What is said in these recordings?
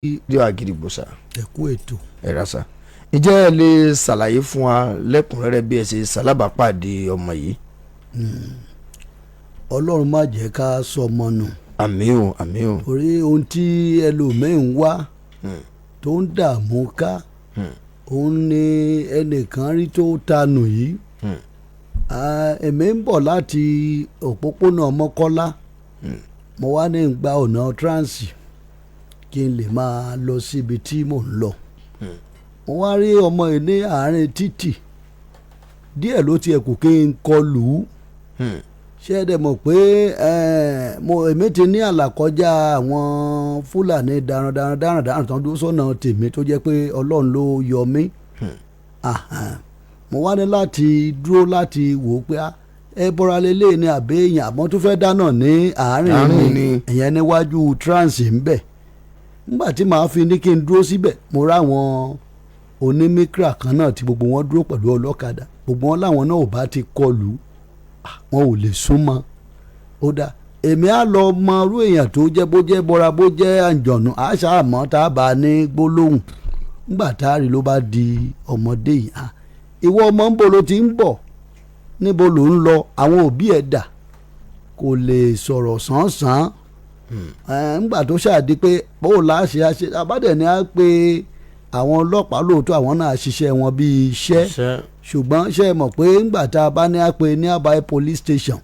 Rédíò Àgídìgbò sà. ẹ kú ètò. ẹ rà sà. Ǹjẹ́ ẹ lè ṣàlàyé fún wa lẹ́kùnrẹ́rẹ́ bí ẹ ṣe ṣalábàápàdé ọmọ yìí? Ọlọ́run má jẹ́ ká sọmọ nù. Àmín o, àmín o. torí ohun tí ẹlòmíín wá tó ń dààmú ká òun ni ẹnìkan rí tó tanù yìí. Èmi ń bọ̀ láti òpópónà Mọ́kọ́lá mo wá ní gba ọ̀nà transi kí n lè máa lọ síbi tí mò ń lọ. mo wá rí ọmọ yìí ní àárín títì díẹ̀ ló tiẹ̀ kù kí n kọlù ú. ṣé ẹ dẹ̀ mọ̀ pé èmi ti ní àlàkọjá àwọn Fúlàní darandaran tó ń dúró sọ́nà tèmi tó jẹ́ pé Ọlọ́run ló yọ mí. mo wá ní láti dúró láti wò ó pé ẹ bọ́ra lélẹ̀ ní àbẹ́yìn àmọ́ tó fẹ́ dáná ní àárín mi ìyẹn níwájú transi ń bẹ̀. nígbà tí màá fi ní kí n dúró síbẹ̀ mo ráwọn onímíkra kan náà tí gbogbo wọn dúró pẹ̀lú ọlọ́kadà gbogbo wọn láwọn náà ò bá ti kọlù wọn ò lè súnmọ́. ó dá èmi á lọ mọ irú èèyàn tó jẹ́ bó jẹ́ bọ́ra bó jẹ́ àǹjọ̀nù àṣà àmọ́ tá a bá ní gbólóhùn. nígbà tá a rí ló bá di ọmọdé yìí ìwọ ọmọ ń bo ló ti ń bọ̀ níbo ló ń lọ àwọn òbí ẹ̀ dà kò lè sọ̀rọ̀ sàn-án. ńgbà tó ṣáàdí pé bó la ṣe àbádẹ̀ ni a pé àwọn ọlọ́pàá lóòótọ́ àwọn náà ṣiṣẹ́ wọn bíi iṣẹ́ ṣùgbọ́n ṣe mọ̀ pé ńgbà tá a bá ní a pé nearby police station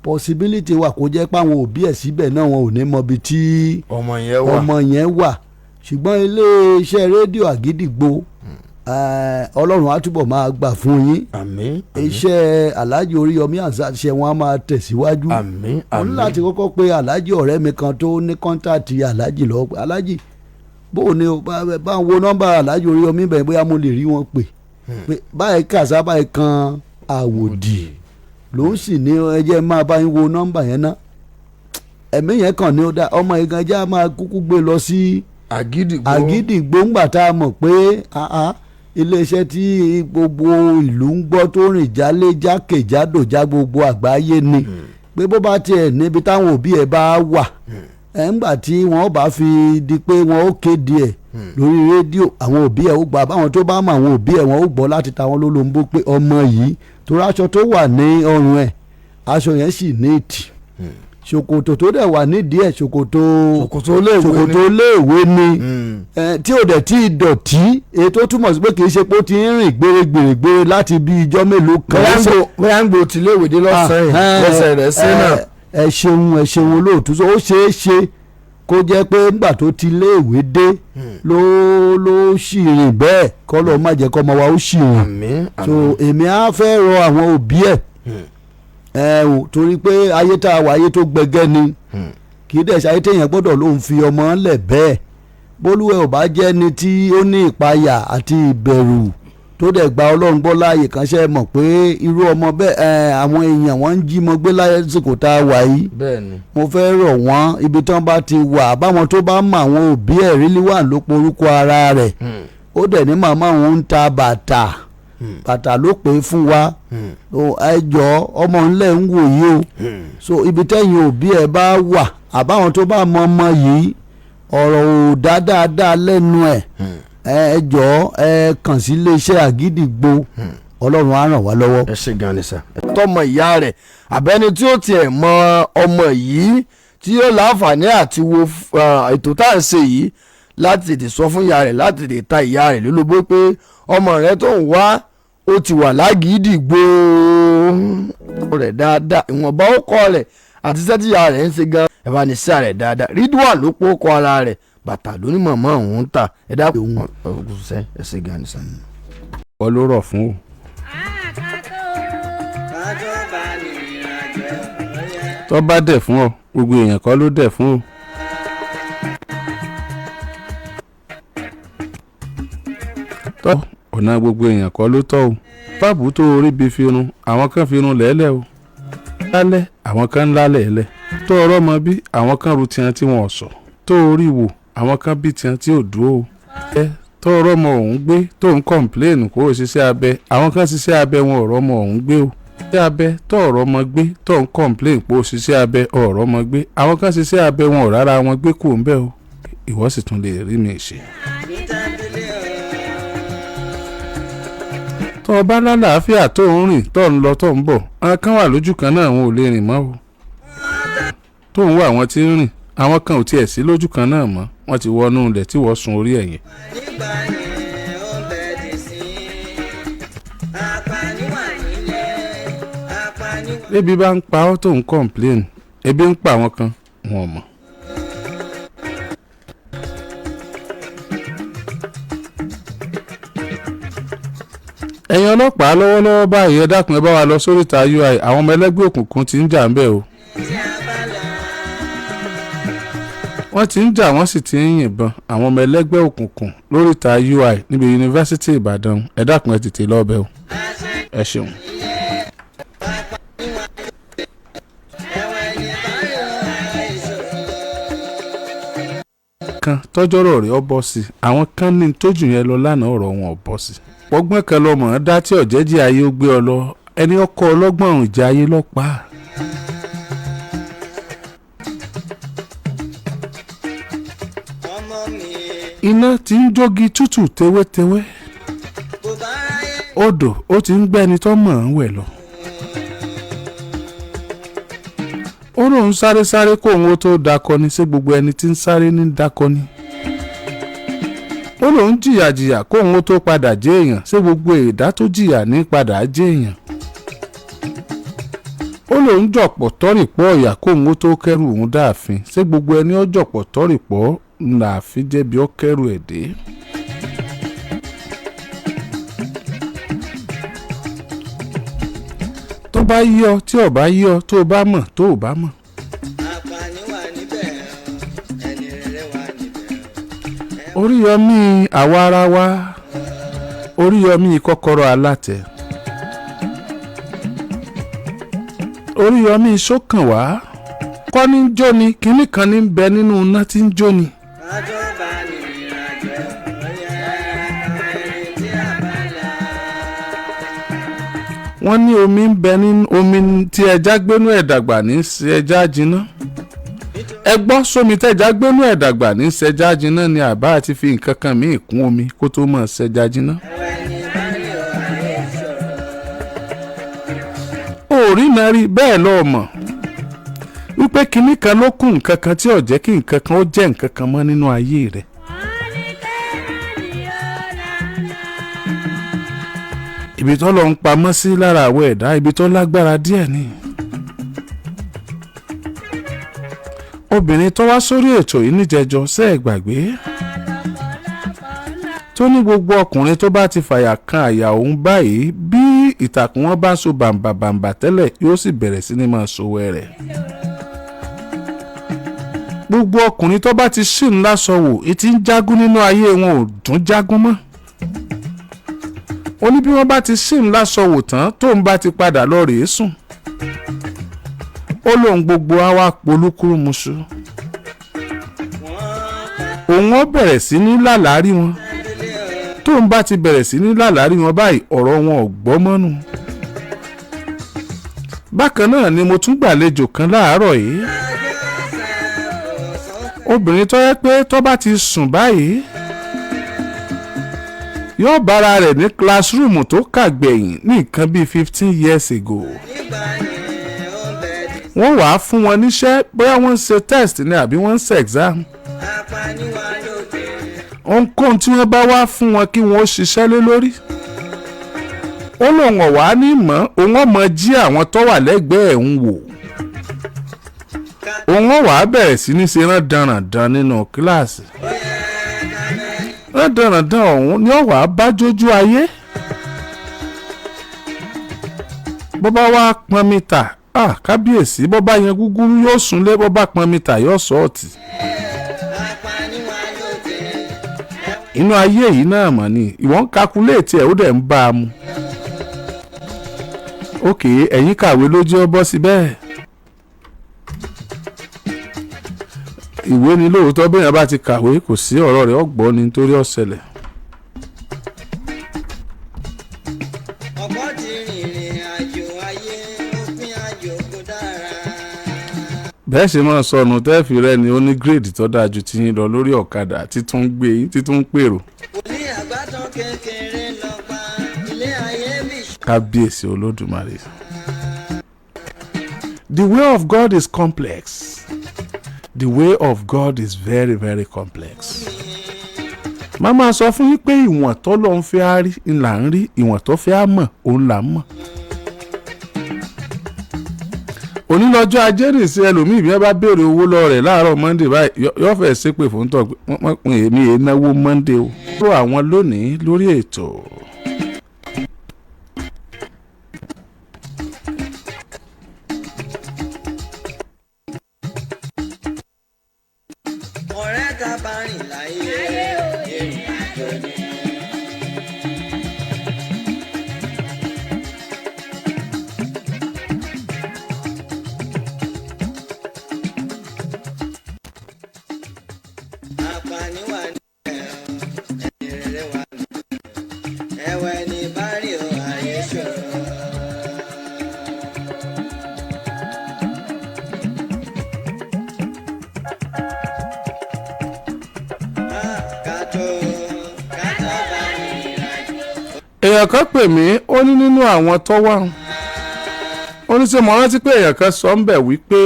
possibility wà kó jẹ́ pé àwọn òbí ẹ̀ síbẹ̀ náà wọn ò ní mọ ibi tí ọmọ yẹn wà ṣùgbọ́n iléeṣẹ́ rédíò Àgídìgbò Ọlọ́run á túbọ̀ máa gbà fún yín. Àmín. iṣẹ́ Alhaji Oriyomi Hamzat ṣe wọn á máa tẹ̀síwájú. Àmín. mo ní láti kọ́kọ́ pé Alhaji ọ̀rẹ́ mi kan tó ní kọ́ńtàtì Alhaji lọ́wọ́ pé Alhaji bó o ní o bá ń wo nọ́mbà Alhaji Oriyomi bẹ́ẹ̀ bóyá mo lè rí wọn pè pé báyìí kàṣá báyìí kan àwòdì ló ń sì ní ẹjẹ́ máa bá yín wo nọ́mbà yẹn ná ẹ̀mí yẹn kàn ní ó dá ọmọ yẹn gan já máa kúkú gbé lọ sí Àgídìgbò ńgbà tá a mọ̀ pé iléeṣẹ́ tí gbogbo ìlú ń gbọ́ tó rìn jálé jákèjádò já gbogbo àgbáyé ni pé bó bá tiẹ̀ níbi táwọn òbí ẹ̀ bá wà ńgbà tí wọ́n bá fi di pé wọ́n ó kéde ẹ̀ lórí rédíò àwọn òbí ẹ̀ ó gbà báwọn tó bá mọ àwọn òbí ẹ̀ wọ́n ó gbọ́ láti ta wọn lólobó pé ọmọ yìí torí aṣọ tó wà ní ọrùn ẹ̀ aṣọ yẹn sì ní ìtì ṣòkòtò tó dẹ̀ wà nídìí ẹ̀ ṣòkòtò léèwé ni tí ò dẹ̀ tí ì dọ̀tí èyí tó túmọ̀ sí pé kì í ṣe pé ó ti ń rìn gbèrègbèrè láti bí ijọ́ mélòó kan. bóyá ń gbò tí léèwé dé lọ́sàn-án lẹ́sẹ̀ rẹ̀ sí náà. ẹ ṣeun olóòtú ó ṣeé ṣe kó jẹ́ pé nígbà tó ti léèwé dé ló ṣì rìn bẹ́ẹ̀ kọ́ lọ́ọ́ má jẹ́ kọ́ ọmọ wa ó ṣì rìn. so èmi á fẹ́ rọ àwọn òbí ẹ̀ torí pé ayé tá a wà ayé tó gbẹgẹ́ ni kì í dẹ̀ ṣe ayé téèyàn gbọ́dọ̀ ló ń fi ọmọ lẹ̀ bẹ́ẹ̀ bólúwẹ̀ ò bá jẹ́ ni tí ó ní ìpayà àti ìbẹ̀rù tó dẹ̀ gba Ọlọ́run gbọ́ láàyè kan ṣe mọ̀ pé irú ọmọ bẹ́ẹ̀ àwọn èèyàn wọ́n ń jí mọ́ gbé lásìkò tá a wà yìí mo fẹ́ rọ̀ wọ́n ibi tí wọ́n bá ti wà báwọn tó bá mọ àwọn òbí ẹ̀ rí wà ló porúkọ ara rẹ̀ ó dẹ̀ ní màmá òun ń ta bàtà ló pè é fún wa ẹ jọ̀ọ́ ọmọ ńlẹ̀ ń wò yìí o so ibi tẹ́yìn òbí ẹ̀ bá wà àbáwọn tó bá mọ ọmọ yìí ọ̀rọ̀ ò dáadáa lẹ́nu ẹ̀ ẹ jọ̀ọ́ ẹ kàn sí iléeṣẹ́ Àgídìgbò Ọlọ́run á ràn wá lọ́wọ́. ẹ ṣe gan ni sà. tọmọ ìyá rẹ̀ àbẹ́ni tí ó tiẹ̀ mọ ọmọ yìí tí yóò láǹfààní àti wo ètò tá à ń ṣe yìí láti tètè sọ fún ìyá rẹ̀ láti tètè ta ìyá rẹ̀ lólobó pé ọmọ rẹ̀ tó ń wá ó ti wà l'Àgídìgbò rẹ̀ dáadáa ìwọ̀nba ó kọ́ rẹ̀ àti sẹ́tíyà rẹ̀ ń ṣe gan ẹ̀bá ní sí rẹ̀ dáadáa Ridwan ló pọ̀ kọ́ ara rẹ̀ bàtà lóní mọ̀mọ́ òun ta ẹ̀dá ọ̀gùnṣẹ́ ẹ̀ṣẹ̀ gan ni sàn. wọ́n ló rọ̀ fún o. tó bá dẹ̀ fún ọ gbogbo èèyàn kọ́ ló dẹ̀ fún o. tọ́ ọ̀nà gbogbo èèyàn kọ́ ló tọ́ o báàbù tó orí bí firun àwọn kan firun lẹ́lẹ̀ o lálẹ́ àwọn kan ń lálẹ́ ẹ̀lẹ́ tó ọ̀rọ̀ mọ bí àwọn kan ru tiẹ̀ tí wọ́n sọ tó orí wò àwọn kan bí tiẹ̀ tí ò dúró o tó ọ̀rọ̀ mọ òun gbé tó ń kọ̀ǹpléènù kó o ṣiṣẹ́ abẹ àwọn kan ṣiṣẹ́ abẹ wọn ọ̀rọ̀ mọ òun gbé o ṣiṣẹ́ abẹ tó ọ̀rọ̀ mọ gbé tó ń kọ̀ǹpléènù kó o ṣiṣẹ́ abẹ ọ̀rọ̀ mọ gbé àwọn kan ṣiṣẹ́ abẹ wọn ò rárá wọn gbé kò ń bẹ́ o ìwọ sì tún lè rí mi ṣe. tó o bá lálàáfíà tó ń rìn tó ń lọ tó ń bọ̀ àwọn kan wà lójú kan náà wọn ò lè rìn mọ́ o. tó ń wá àwọn tí ń rìn àwọn kan ò tiẹ̀ sí lójú kan náà mọ́ wọ́n ti wọnú ilẹ̀ tí wọ́n sun orí ẹ̀yìn. ebi bá ń pa ọ́ tó ń complain ebi ń pa àwọn kan wọn mọ̀. ẹ̀yin ọlọ́pàá lọ́wọ́lọ́wọ́ báyìí ẹ dákun ẹ bá wa lọ sóríta UI àwọn ọmọ ẹlẹ́gbẹ́ òkùnkùn ti ń jà ń bẹ̀ o. wọ́n ti ń jà wọ́n sì ti ń yìnbọn àwọn ọmọ ẹlẹ́gbẹ́ òkùnkùn lóríta UI níbi yunifásitì Ìbàdàn ẹ dákun ẹ tètè lọ bẹ̀ o. ẹ ṣeun. kan tọ́jọ́rọ̀ rẹ̀ ọ bọ́ sí àwọn kan ní tójú yẹn lọ lánàá ọ̀rọ̀ wọn ò bọ́ sí. ọgbọ́n kan lọmọ dá tí ọ̀jẹ́jẹ́ ayé ó gbé ọ lọ ẹni ọkọ ọlọ́gbọ́n ìjà ayé lọ́pàá. iná tí ń jógi tútù tewétewé odò ó ti ń gbẹ́ni tó mọ̀ ń wẹ̀ lọ. ó lóun sáré kó òun ó tó dakọni sí gbogbo ẹni tí ń sáré ní dakọni. ó lóun jìyà kó òun ó tó padà jẹ́ èèyàn sí gbogbo ẹ̀dá tó jìyà ní padà jẹ́ èèyàn. ó lóun jọ̀pọ̀ tọ́rìpọ̀ ọ̀yà kó òun ó tó kẹ́rù òun dáàfin sí gbogbo ẹni ó jọ̀pọ̀ tọ́rìpọ̀ làáfin jẹ́bi ó kẹ́rù ẹ̀ dé. tó bá yí ọ tí ò bá yí ọ tó o bá mọ̀ tó o bá mọ̀. Oríyọmí àwa ara wa Oríyọmí kọ́kọ́rọ́ alátẹ Oríyọmí sókàn wá kọ́ ní jóni kínní kan ní bẹ nínú iná tí ń jóni. wọ́n ní omi ń bẹ nínú omi tí ẹja gbénú ẹ̀ dàgbà ní ẹja jiná. ẹ gbọ́ sómi tẹ́já gbénú ẹ̀ dàgbà ní ṣẹja jiná ni àbá àti fi nǹkan kan míì kún omi kó tó mọ̀ ṣẹja jiná. orí náà rí bẹ́ẹ̀ lọ́ọ́ mọ̀ wípé kinní kan ló kún nǹkan kan tí ò jẹ́ kí nǹkan kan ó jẹ́ nǹkan kan mọ́ nínú ayé rẹ̀. ibi tó lọ ń pamọ́ sí lára àwọ̀ ẹ̀dá ibi tó lágbára díẹ̀ ni. obìnrin tó wá sórí ètò yìí níjẹjọ ṣe é gbàgbé tó ní gbogbo ọkùnrin tó bá ti fàyà kan àyà òun báyìí bí ìtàkùn wọn bá so bàǹbàǹbà tẹ́lẹ̀ yóò sì bẹ̀rẹ̀ sí ni máa sowẹ́ rẹ̀. gbogbo ọkùnrin tó bá ti ṣì ńlá sọ̀wò ètí ń jágún nínú ayé wọn ò dún jágún mọ́. ó ní bí wọ́n bá ti ṣì ńlá sọ̀wò tán tóun bá ti padà lọ rèé sùn. ó lóun gbogbo àwa polúkúrú muṣu. òun ó bẹ̀rẹ̀ sí ní lálàárí wọn. tóun bá ti bẹ̀rẹ̀ sí ní lálàárí wọn báyìí ọ̀rọ̀ wọn ò gbọ́ mọ́nù. bákan náà ni mo tún gbàlejò kan láàárọ̀ yìí. obìnrin tó yẹ pé tó bá ti sùn báyìí yóò bára rẹ̀ ní kílásírúùmù tó kàgbẹ̀yìn ní nǹkan bíi 15 years ago. wọ́n wàá fún wọn níṣẹ́ bóyá wọ́n ń ṣe test ni àbí wọ́n ń ṣe exam. ohunkóhun tí wọ́n bá wá fún wọn kí wọ́n ó ṣiṣẹ́ lé lórí. ó lóun ọ̀wá ní mọ́ òun ọmọ jí àwọn tó wà lẹ́gbẹ̀ẹ́ ń wò. òun ọ̀wá bẹ̀rẹ̀ sí ní ṣe rán-danràn-dan nínú kíláàsì. rán-danràn-dan ọ̀hún ni ọ̀wá bá jójú ayé. bó bá wá pọn mítà kábíyèsí bó bá yẹn gúgúrú yóò súnlé bó bá pọn mítà yóò sọ́ọ̀tì. inú ayé yìí náà mọ̀ ni ìwọ̀n kakuléètì ẹ̀ ó dẹ̀ ń bá a mu. òkè ẹ̀yin kàwé lójú ọ bọ́ sí bẹ́ẹ̀. ìwé ni lóòótọ́ bẹ́ẹ̀ bá ti kàwé kò sí ọ̀rọ̀ rẹ̀ ọgbọ́n ni nítorí ọ̀sẹ̀lẹ̀. bẹ́ẹ̀ ṣe máa sọnù tẹ́ẹ̀fì rẹ ni ó ní gírèdì tó dáa ju tiyín lọ lórí ọ̀kadà títún gbé yín títún pèrò. wòlíì àgbàtàn kékeré lọ́pàá ilé ayé bí. kábíyèsí olódùmarè. The way of God is complex. The way of God is very, very complex. Màmá sọ fún yín pé ìwọ̀n tó lọ ń fẹ́ á rí ńlá ń rí, ìwọ̀n tó fẹ́ á mọ̀ òun là ń mọ̀. Onílọ́jọ́ ajé rè sí ẹlòmíì bí wọ́n bá béèrè owó lọ rẹ̀ láàárọ̀ Monday báyìí yóò fẹ́ ṣépè fún tọ́ pé èmi èé náwó Monday o. Ó rọ àwọn lónìí lórí ètò. ọ̀rẹ́ ta bá rìn láyé ìrìn àjò ni. àpàní wà ní ẹ̀yìn rere wà ní ẹ̀wẹ̀ ní bárì ò ayé ṣòro. Èèyàn kan pè mí ó ní nínú àwọn tó wà ó ní ṣe mo rántí pé èèyàn kan sọ ń bẹ̀ wípé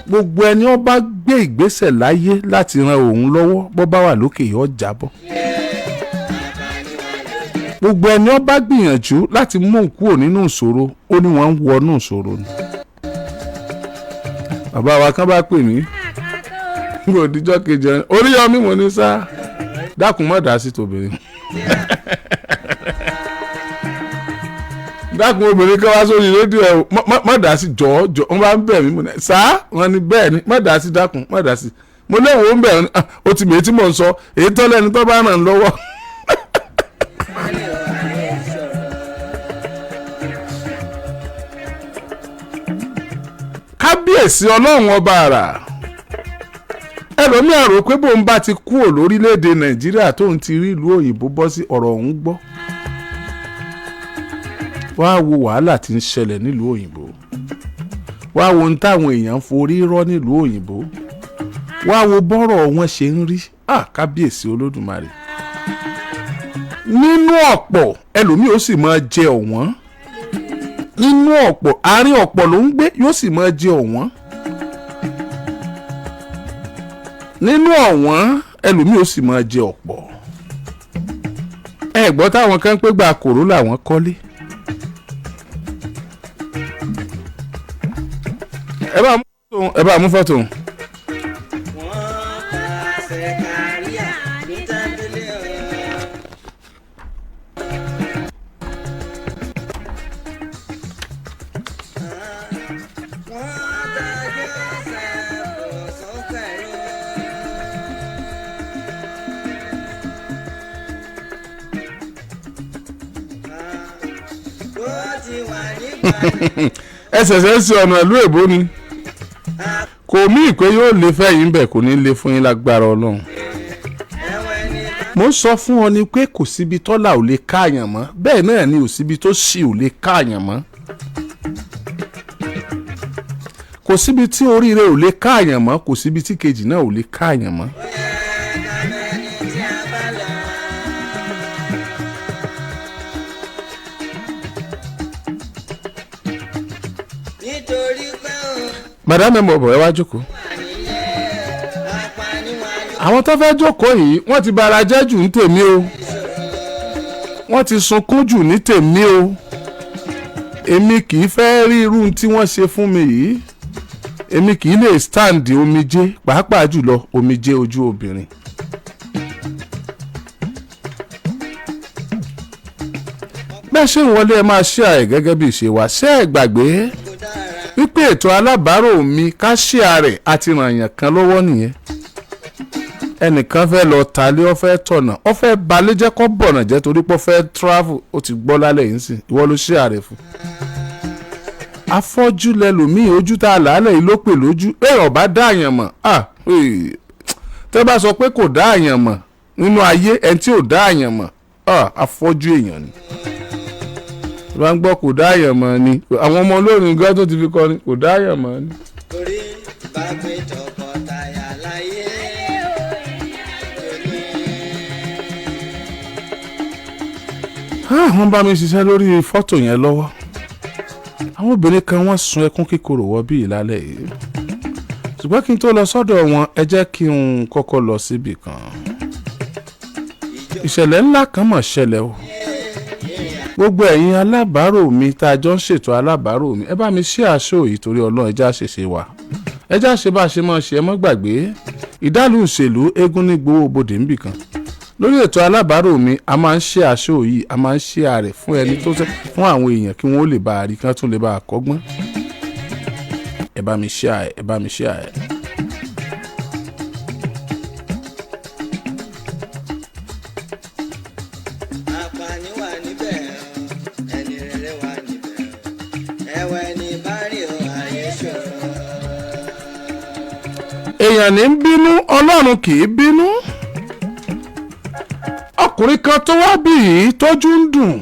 gbogbo ẹni ó bá gbé ìgbésẹ̀ láyé láti ran òun lọ́wọ́ bó bá wà lókè yóò jábọ́. Gbogbo ẹni ó bá gbìyànjú láti mú òun kúrò nínú ìṣòro ó ní wọ́n ń wọnú ìṣòro ni. Bàbá wa kan bá pè mí nígbà òdìjọ́ kejì Oríyọmí mo ní sá dákun má dá sí tòbìnrin. dákun obìnrin kan wá sórí rédíò ẹ má dá sí jọ̀ọ́ wọ́n bá ń bẹ̀ mí mo ní sá wọ́n ní bẹ́ẹ̀ ni má dá sí dákun má dá sí mo léwo ń bẹ̀ ó ti mèé tí mò ń sọ èyí tó lẹ́ni tó bá ràn lọ́wọ́. kábíyèsí ọlọ́run ọba àrà ẹlòmíà rò pé bóun bá ti kúrò lórílẹ̀‐èdè Nàìjíríà tóun ti rí ìlú òyìnbó bọ́ sí ọ̀rọ̀ ọ̀hún gbọ́. wá wo wàhálà tí ń ṣẹlẹ̀ nílùú òyìnbó, wá wo ohun táwọn èèyàn ń forí rọ́ nílùú òyìnbó, wá wo bọ́rọ̀ wọn ṣe ń rí. Kábíyèsí olódùmarè. nínú ọ̀pọ̀ ẹlòmíì ó sì máa jẹ ọ̀wọ́n, nínú ọ̀pọ̀ àárín ọ̀pọ̀ ló ń gbé yóò sì máa jẹ ọ̀wọ́n, nínú ọ̀wọ́n ẹlòmíì ó sì máa jẹ ọ̀pọ̀. ẹ gbọ́ táwọn kan pé gba kòró làwọn kọ́lé. ẹ bá mú fọ́tò. ẹsẹ̀sẹ̀ ń ṣe ọ̀nà ìlú èbó ni kò mí ìpè yóò lè fẹ́ yín bẹ̀ kò ní lè fún yín lágbára Ọlọ́run. mo ń sọ fún ọ ni pé kò síbi tọ́lá ò lè káàyàn mọ́, bẹ́ẹ̀ náà ni ò síbi tó ṣì ò lè káàyàn mọ́. kò síbi tí oríire ò lè káàyàn mọ́, kò síbi tí kejì náà ò lè káàyàn mọ́. madame mọ̀bọ̀ ẹ wá jókòó. àwọn tó fẹ́ jókòó yìí wọ́n ti bara jẹ́ jù ní tèmi o, wọ́n ti sunkún jù ní tèmi o. èmi kì í fẹ́ rí irú tí wọ́n ṣe fún mi yìí, èmi kì í lè stand omijé, pàápàá jùlọ omijé ojú obìnrin. bẹ́ẹ̀ ṣe ń wọlé ẹ máa ṣe àì gẹ́gẹ́ bí ìṣe wa, ṣé ẹ gbàgbé wípé ètò alábàárò mi ká ṣe àrẹ̀ àti ràyàn kan lọ́wọ́ nìyẹn. ẹnìkan fẹ́ lọ tàlé, ó fẹ́ tọ̀nà, ó fẹ́ balẹ̀ jẹ́ kó bọ̀nà jẹ́ torí pé ó fẹ́ travel, ó ti gbọ́ lálẹ́ yìí sìn, ìwọ ló ṣe àrẹ̀ fún. afọ́jú lẹlòmíì, ojú tá a làálẹ̀ yìí ló pè lójú. èèyàn bá dá àyàn mọ̀, tẹ́ bá sọ pé kò dá àyàn mọ̀ nínú ayé, ẹni tí ò dá àyàn mọ̀ afọ́jú èèyàn ni. wọ́n gbọ́ kò dá àyàn mọ̀ ni, àwọn ọmọ olórin gan tó ti fi kọrin kò dá àyàn mọ̀ ni. bá gbé tọkọtaya láyé. wọ́n bá mi ṣiṣẹ́ lórí fọ́tò yẹn lọ́wọ́ àwọn obìnrin kan wọ́n sun ẹkún kíkorò wọ bí ìlálẹ̀ yìí ṣùgbọ́n kí n tó lọ sọ́dọ̀ wọn ẹ jẹ́ kí n kọ́kọ́ lọ síbì kan ìṣẹ̀lẹ̀ ńlá kan mọ̀ ṣẹlẹ̀ o gbogbo ẹ̀yin alábàárò mi tá a jọ ń ṣètò alábàárò mi ẹ bá mi ṣe àṣọ yìí torí Ọlọ́run ẹjá ṣèṣe wà ẹjá ṣe bá a ṣe máa ṣe ẹ mọ́ gbàgbé ìdálù ìṣèlú eégún ní gbowó bodè níbì kan lórí ètò alábàárò mi a máa ń ṣe àṣọ yìí a máa ń ṣe ààrẹ fún ẹni tó fẹ́ fún àwọn èèyàn kí wọ́n lè bá a rí kán tún lè bá a kọ́gbọ́n ẹ bá mi ṣe ààrẹ ẹ bá mi ṣe ààrẹ. Àpàní wà níbẹ̀ ẹni rere wà níbẹ̀ ẹ̀wẹ̀ ní bárì ò ayé ṣòro. èèyàn ní ń bínú Ọlọ́run kì í bínú ọkùnrin kan tó wá bí yìí tójú ń dùn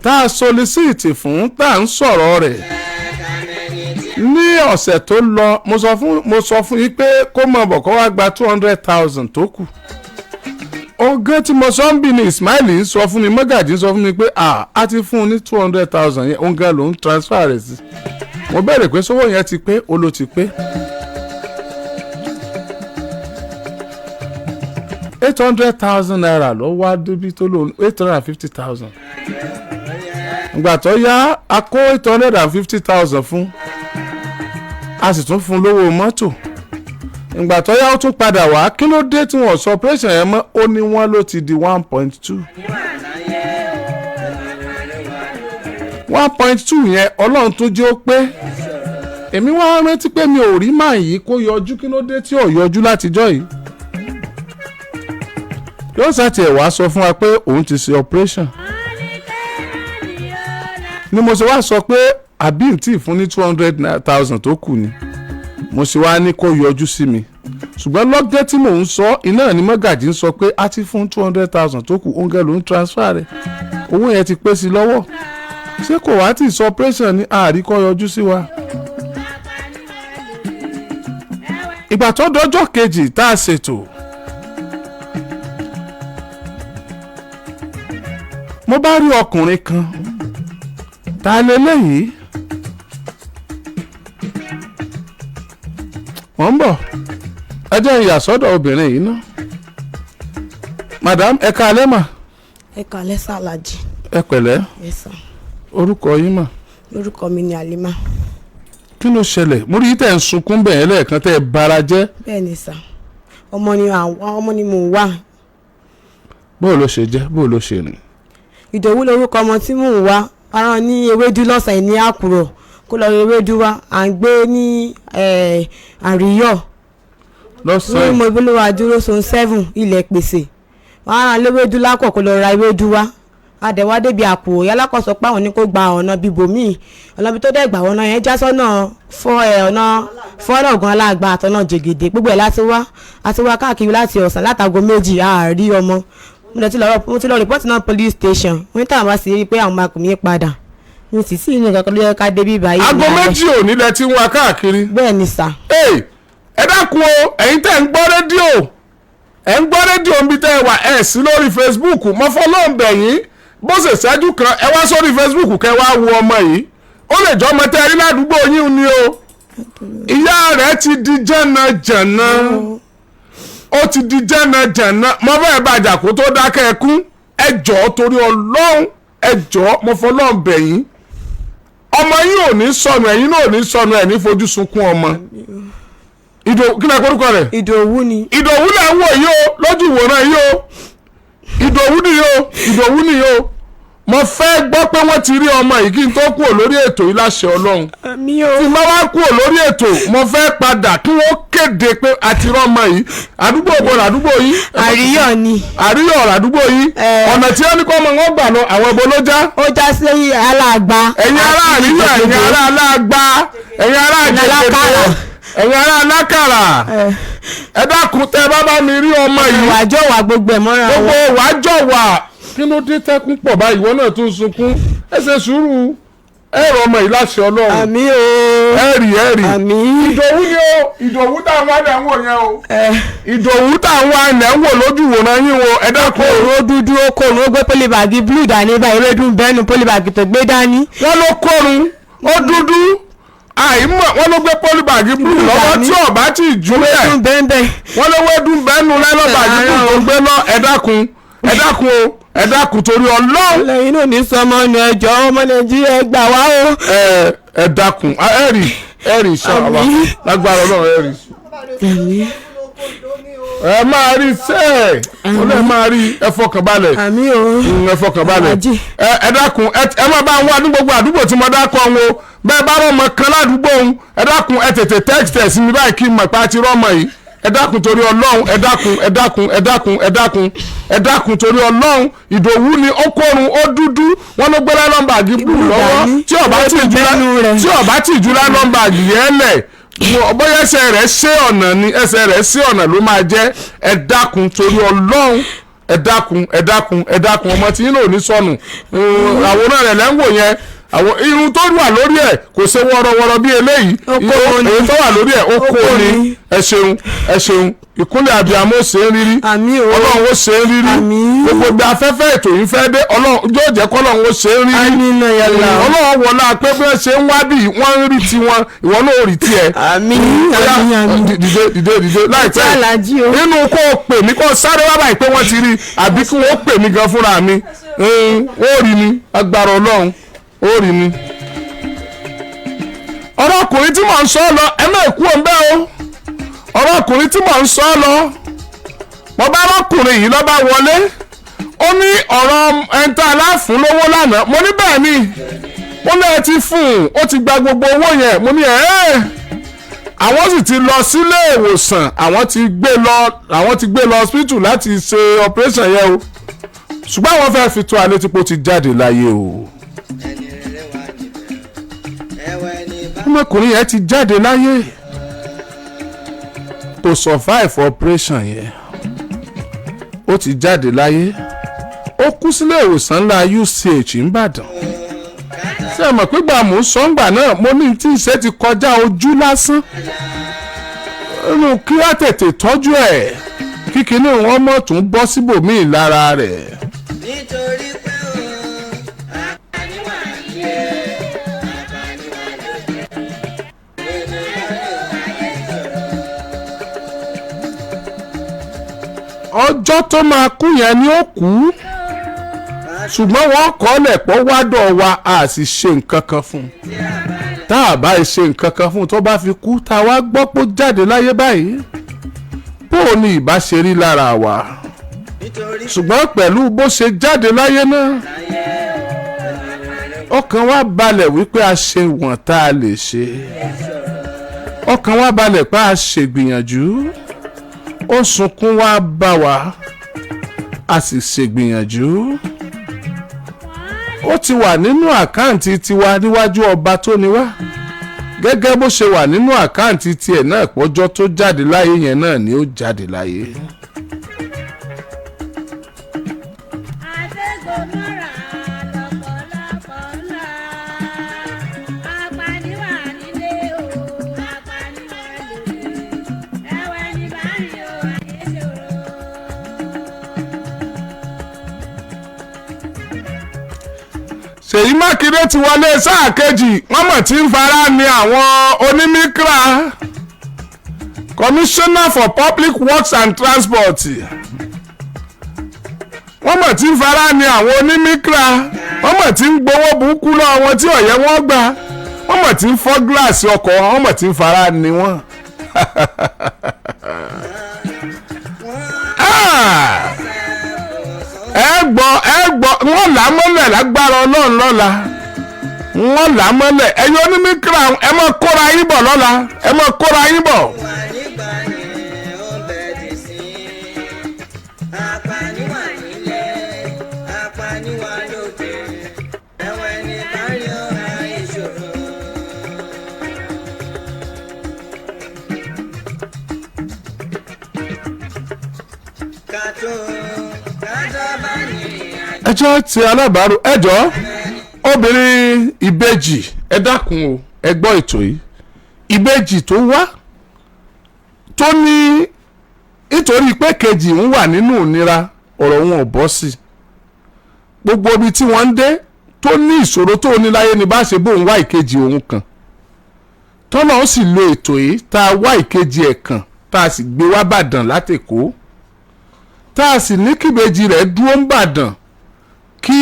tá a solisíìtì fún tá a ń sọ̀rọ̀ rẹ̀ ní ọ̀sẹ̀ tó lọ mo sọ fún yín pé kó mọ̀ bọ̀ kó wá gba 200,000 tó kù ogán tí mo sọ ń bì ní Ismail ń sọ fún mi mọ́gàjì ń sọ fún mi pé a ti fún un ní 200,000 yẹn ogán ló ń transfer rẹ̀ sí mo bẹ̀rẹ̀ pé sówó yẹn ti pé ó ló ti pé. 800,000 naira ló wá débi tó lò 850,000 ìgbà tó yá a kó 850,000 fún a sì tún fún lówó mọ́tò ìgbà tó yá ó tún padà wá kí ló dé tí wọ́n sọ operation yẹn mọ́ ó ní wọ́n ló ti di 1.2 1.2 yẹn Ọlọ́run tó jẹ́ ó pé èmi wá rántí pé mi ò rí màá yìí kó yọjú kí ló dé tí ò yọjú látijọ́ yìí yóò ṣàtì ẹ̀ wá sọ fún wa pé òun ti ṣe operation ni mo ṣe wá sọ pé àbí tí fún ní 200,000 tó kù ni mo ṣe wá ní kó yọjú sí mi ṣùgbọ́n lọ́gẹ́ tí mò ń sọ iná ni mọ́gàjì ń sọ pé a ti fún 200,000 tó kù oúnjẹ ló ń transfer rẹ̀ owó yẹn ti pé sí lọ́wọ́ ṣé kò wá tí ṣe operation ní àárí kó yọjú sí wa. ìgbà tó dọjọ́ kejì tá a ṣètò mo bá rí ọkùnrin kan ta lélẹ́yìí wọ́n ń bọ̀ ẹ jẹ́ ìyàsọ́dọ̀ obìnrin yìí ná madam ẹ káalẹ́ mà. ẹ káalẹ́ sàlájì. ẹ pẹ̀lẹ́. Yes sir. orúkọ yín mà. lórúkọ mi ni Alima. kí ló ṣẹlẹ̀ mo rí tẹ̀ ń sunkún bẹ̀yẹn lẹ́ẹ̀kan tẹ́ ẹ bara jẹ́. bẹ́ẹ̀ ni sà ọmọ ni mò ń wá. bóò ló ṣe jẹ́ bóò ló ṣe rìn. Ìdòwú lórúkọ ọmọ tí mò ń wá aràn ní ewédú lọ́sàn-án ní Àkùrọ̀ kó lọ ewédú wá à ń gbé ní Àríyọ̀ lọ́sàn-án ní mo ìbólúwa dúró zone 7 ilẹ̀ pèsè wọ́n á rán léwédú lákọ̀ kó lọ ra ewédú wá adẹ̀wá débi àpò yálàkọ̀sọ pé àwọn ní kó gba ọ̀nà bíbòmíì ọ̀nà bí tó dẹ̀ gbà ọ̀nà yẹn já sọ́nà ọ̀nà fọ́lọ̀gùn aláàgbà àtọ̀nà jègèdè gbogbo ẹ̀ láti wá káàkiri láti ọ̀sán látago 2 àárí ọmọ mo ti lọ rìpọ́tì náà police station wọ́n tàn wá sí rí pé àwọn máa kò mí padà mi sì sí ìyẹn kankan ló yẹ ká débi báyìí. aago 2 òní lẹ ti ń wá káàkiri. bẹ́ẹ̀ ni sà. ẹ dákun o ẹ̀yin tẹ́ ń gbọ́ rédíò níbi tẹ́ ẹ wà ẹ̀ sí lórí Facebook mọ́fọ́lọ́ọ̀bẹ̀ yín bó ṣe ṣẹ́jú kan ẹ wá sórí Facebook kẹ́ wá wo ọmọ yìí ó lè jọ ọmọ tẹ́ ẹ rí ládùúgbò yín ni o ìyá rẹ̀ ti di jẹ́nà-jẹ̀nà ó ti di jẹ́nà-jẹ̀nà mo fẹ́ bàjà kó tó dákẹ́ ẹkún ẹ jọ̀ọ́ torí Ọlọ́run ẹ jọ̀ọ́ mọ́fọ́lọ́ọ̀bẹ̀ yín ọmọ yín ò ní sọnù ẹ̀yin náà ò ní sọnù ẹ̀ ní fojú sunkún ọmọ kí ni àkórúkọ rẹ̀. Ìdòwú ni. Ìdòwú là ń wò yìí o lójú ìwòran yìí o Ìdòwú ni yìí o mo fẹ́ gbọ́ pé wọ́n ti rí ọmọ yìí kí n tó kúrò lórí ètò yìí láṣẹ Ọlọ́run tí mo wá kúrò lórí ètò mo fẹ́ padà kí wọ́n kéde pé a ti rí ọmọ yìí àdúgbò ògbọ́n àdúgbò yìí. Àríyọ̀ ni. Àríyọ̀ àdúgbò yìí ọ̀nà tí wọ́n ní kọ́ ọmọ wọn gbà lọ àwọn ibo ló já. ó já sí aláàgbá. ẹ̀yin ará Àríyọ̀ ẹ̀yin ará aláàgbá ẹ̀yin ará àjẹjẹrẹ ẹ̀yin ará alákàrà ẹ dákun tẹ́ bá mi rí ọmọ yìí. wàjọ́ wà gbogbo ẹ̀ mọ́ra wọn. gbogbo wàjọ́ wà kí ló dé tẹ́kún pọ̀ báyìí ìwọ náà tún sunkún ẹ ṣe sùúrù ẹ rọ ọmọ yìí láṣẹ Ọlọ́run. àmín o. ẹ̀rì àmín. ìdòwú ni o ìdòwú táwọn alẹ̀ ń wò yẹn o ìdòwú táwọn alẹ̀ ń wò lójú wòran yín o ẹ dákun. kòrò dúdú ó kòrò ó gbé pólíbàgì blue dání báyìí ewédú bẹ́ẹ̀nu pólíbàgì tó gbé dání. wọ́n ló kórun ó dúdú àìmọ̀ wọ́n ló gbé pólíbàgì blue lọ́wọ́ tí ọ̀bá tí ì júlẹ̀ wọ́n ló wédú bẹ́ẹ̀nu lẹ́lọ́bàgì blue tó gbé lọ ẹ dákun o ẹ dákun torí Ọlọ́run. lẹ́yìn náà ní sọmọ ọ̀nà ẹ̀jọ̀ ọmọ Nàìjíríà gbà wá o. ẹ dákun ẹ̀rì ṣàlọ́ lágbára Ọlọ́run ẹ̀rì. ẹ máa rí sẹ́ẹ̀ ó lè máa rí ẹ fọkànbalẹ̀ ẹ fọkànbalẹ̀ ẹ dákun ẹ má bá wọn ní gbogbo àdúgbò tí mo dákọ̀ wọn o bẹ́ẹ̀ bá rọmọ kan ládùúgbò òun ẹ dákun ẹ tètè text ẹ sí mi báyìí kí n mọ̀ pé a ti rọmọ yìí ẹ dákun torí Ọlọ́run ẹ dákun torí Ọlọ́run ìdòwú ni ó kórun ó dúdú wọn ló gbé lọ́mbàgì búrú lọ́wọ́ tí ọba tí ìjú lọ́mbàgì yẹn lẹ̀ bóyá ẹsẹ̀ rẹ̀ ṣe ọ̀nà ló máa jẹ́ ẹ dákun torí Ọlọ́run ẹ dákun ọmọ tí yín náà ò ní sọnù àwòrán rẹ̀ lẹ́ ń wò yẹn àwọn irun tó wà lórí ẹ̀ kò ṣe wọ́rọ́wọ́rọ́ bí eléyìí èyí tó wà lórí ẹ̀ ó kó ni ẹ ṣeun ìkúnlẹ̀ abiyamọ ó ṣe é rírí Ọlọ́run ó ṣe é rírí gbogbo bí afẹ́fẹ́ ètò yìí fẹ́ dé Ọlọ́run yóò jẹ́ kọ́lọ́run ó ṣe é rírí Ọlọ́run wọlá pé bí wọ́n ṣe ń wá bí wọ́n ń rí tiwọn ìwọ náà ò rí tiẹ̀ dìde láìpẹ́ nínú kó o pè mí kó o sáré wá báyìí pé wọ́n ti rí àbí kí wọ́n pè mí gan fúnra mi ó rí mi agbára Ọlọ́run ó rí mi. ọ̀rọ̀ ọkùnrin tí mò ń sọ lọ ẹ má kú òun bẹ́ẹ̀ o ọ̀rọ̀ ọkùnrin tí mò ń sọ lọ mo bá rọ́kùnrin yìí lọ́ bá wọlé ó ní ọ̀rọ̀ ẹ̀ńtà aláàfún lówó lánàá mo ní bẹ́ẹ̀ ni mo ní ẹ ti fún un ó ti gba gbogbo owó yẹn mo ní àwọn sì ti lọ sílé ìwòsàn àwọn ti gbé lọ hospital láti ṣe operation yẹn o ṣùgbọ́n àwọn fẹ́ẹ́ fi tó alẹ́ tí kò ti jáde láyé o. ọmọkùnrin yẹn ti jáde láyé to survive operation yẹn ó ti jáde láyé ó kú sílé ìwòsàn ńlá UCH ńbàdàn ṣé ẹ mọ̀ pé gbàmù sọ́ngbà náà mo ní tí ìṣe ti kọjá ojú lásán inú kí á tètè tọ́jú ẹ̀ kíkiní wọn mọ̀ tún bọ́ síbòmíì lára rẹ̀. nítorí pé ọjọ́ tó máa kú yẹn ni ó kú ṣùgbọ́n wọ́n kọ́ lẹ̀pọ̀ wádọ̀ wa a sì ṣe nǹkan kan fún un tá a bá ṣe nǹkan kan fún un tó bá fi kú tá a wá gbọ́ pé ó jáde láyé báyìí bó o ní ìbá ṣe rí lára wa ṣùgbọ́n pẹ̀lú bó ṣe jáde láyé náà ọkàn wa balẹ̀ wípé a ṣe wọ̀n tá a lè ṣe ọkàn wa balẹ̀ pé a ṣègbìyànjú ó sunkún wá bá wa a sì ṣègbìyànjú ó ti wà nínú àkáǹtì tiwa níwájú ọba tó ní wá gẹ́gẹ́ bó ṣe wà nínú àkáǹtì tiẹ̀ náà pọ́jọ́ tó jáde láyé yẹn náà ni ó jáde láyé. Ṣèyí Mákindé ti wọlé sáà kejì wọ́n mọ̀ tí ń fara ní àwọn onímíkra Commissioner for Public Works and Transport wọ́n mọ̀ tí ń fara ní àwọn onímíkra wọ́n mọ̀ tí ń gbowó burúkú lọ àwọn tí ọ̀yẹ́ wọ́n gbà wọ́n mọ̀ tí ń fọ́ gíláàsì ọkọ̀ wọ́n mọ̀ tí ń fara ní wọ́n. ẹ gbọ́ wọ́n là á mọ́lẹ̀ lágbára Ọlọ́run lọ́la wọ́n là á mọ́lẹ̀ ẹ̀yin onímíkra ẹ má kóra yín bọ̀ lọ́la ẹ má kóra yín bọ̀. ẹjọ́ ti alábàárò ẹjọ́ obìnrin ìbejì ẹ dákun o ẹ gbọ́ ètò yìí ìbejì tó wá tó ní nítorí pé kejì ń wà nínú ìnira ọ̀rọ̀ wọn ò bọ́ sí gbogbo ibi tí wọ́n ń dé tó ní ìṣòro tó ní láyé ni bá ṣe bóun wá ìkejì òun kan tọ́nà ó sì lo ètò yìí tá a wá ìkejì ẹ̀ kan tá a sì gbé wá bàdàn látèkó tá a sì ní kíbejì rẹ̀ dúró ń bàdàn kí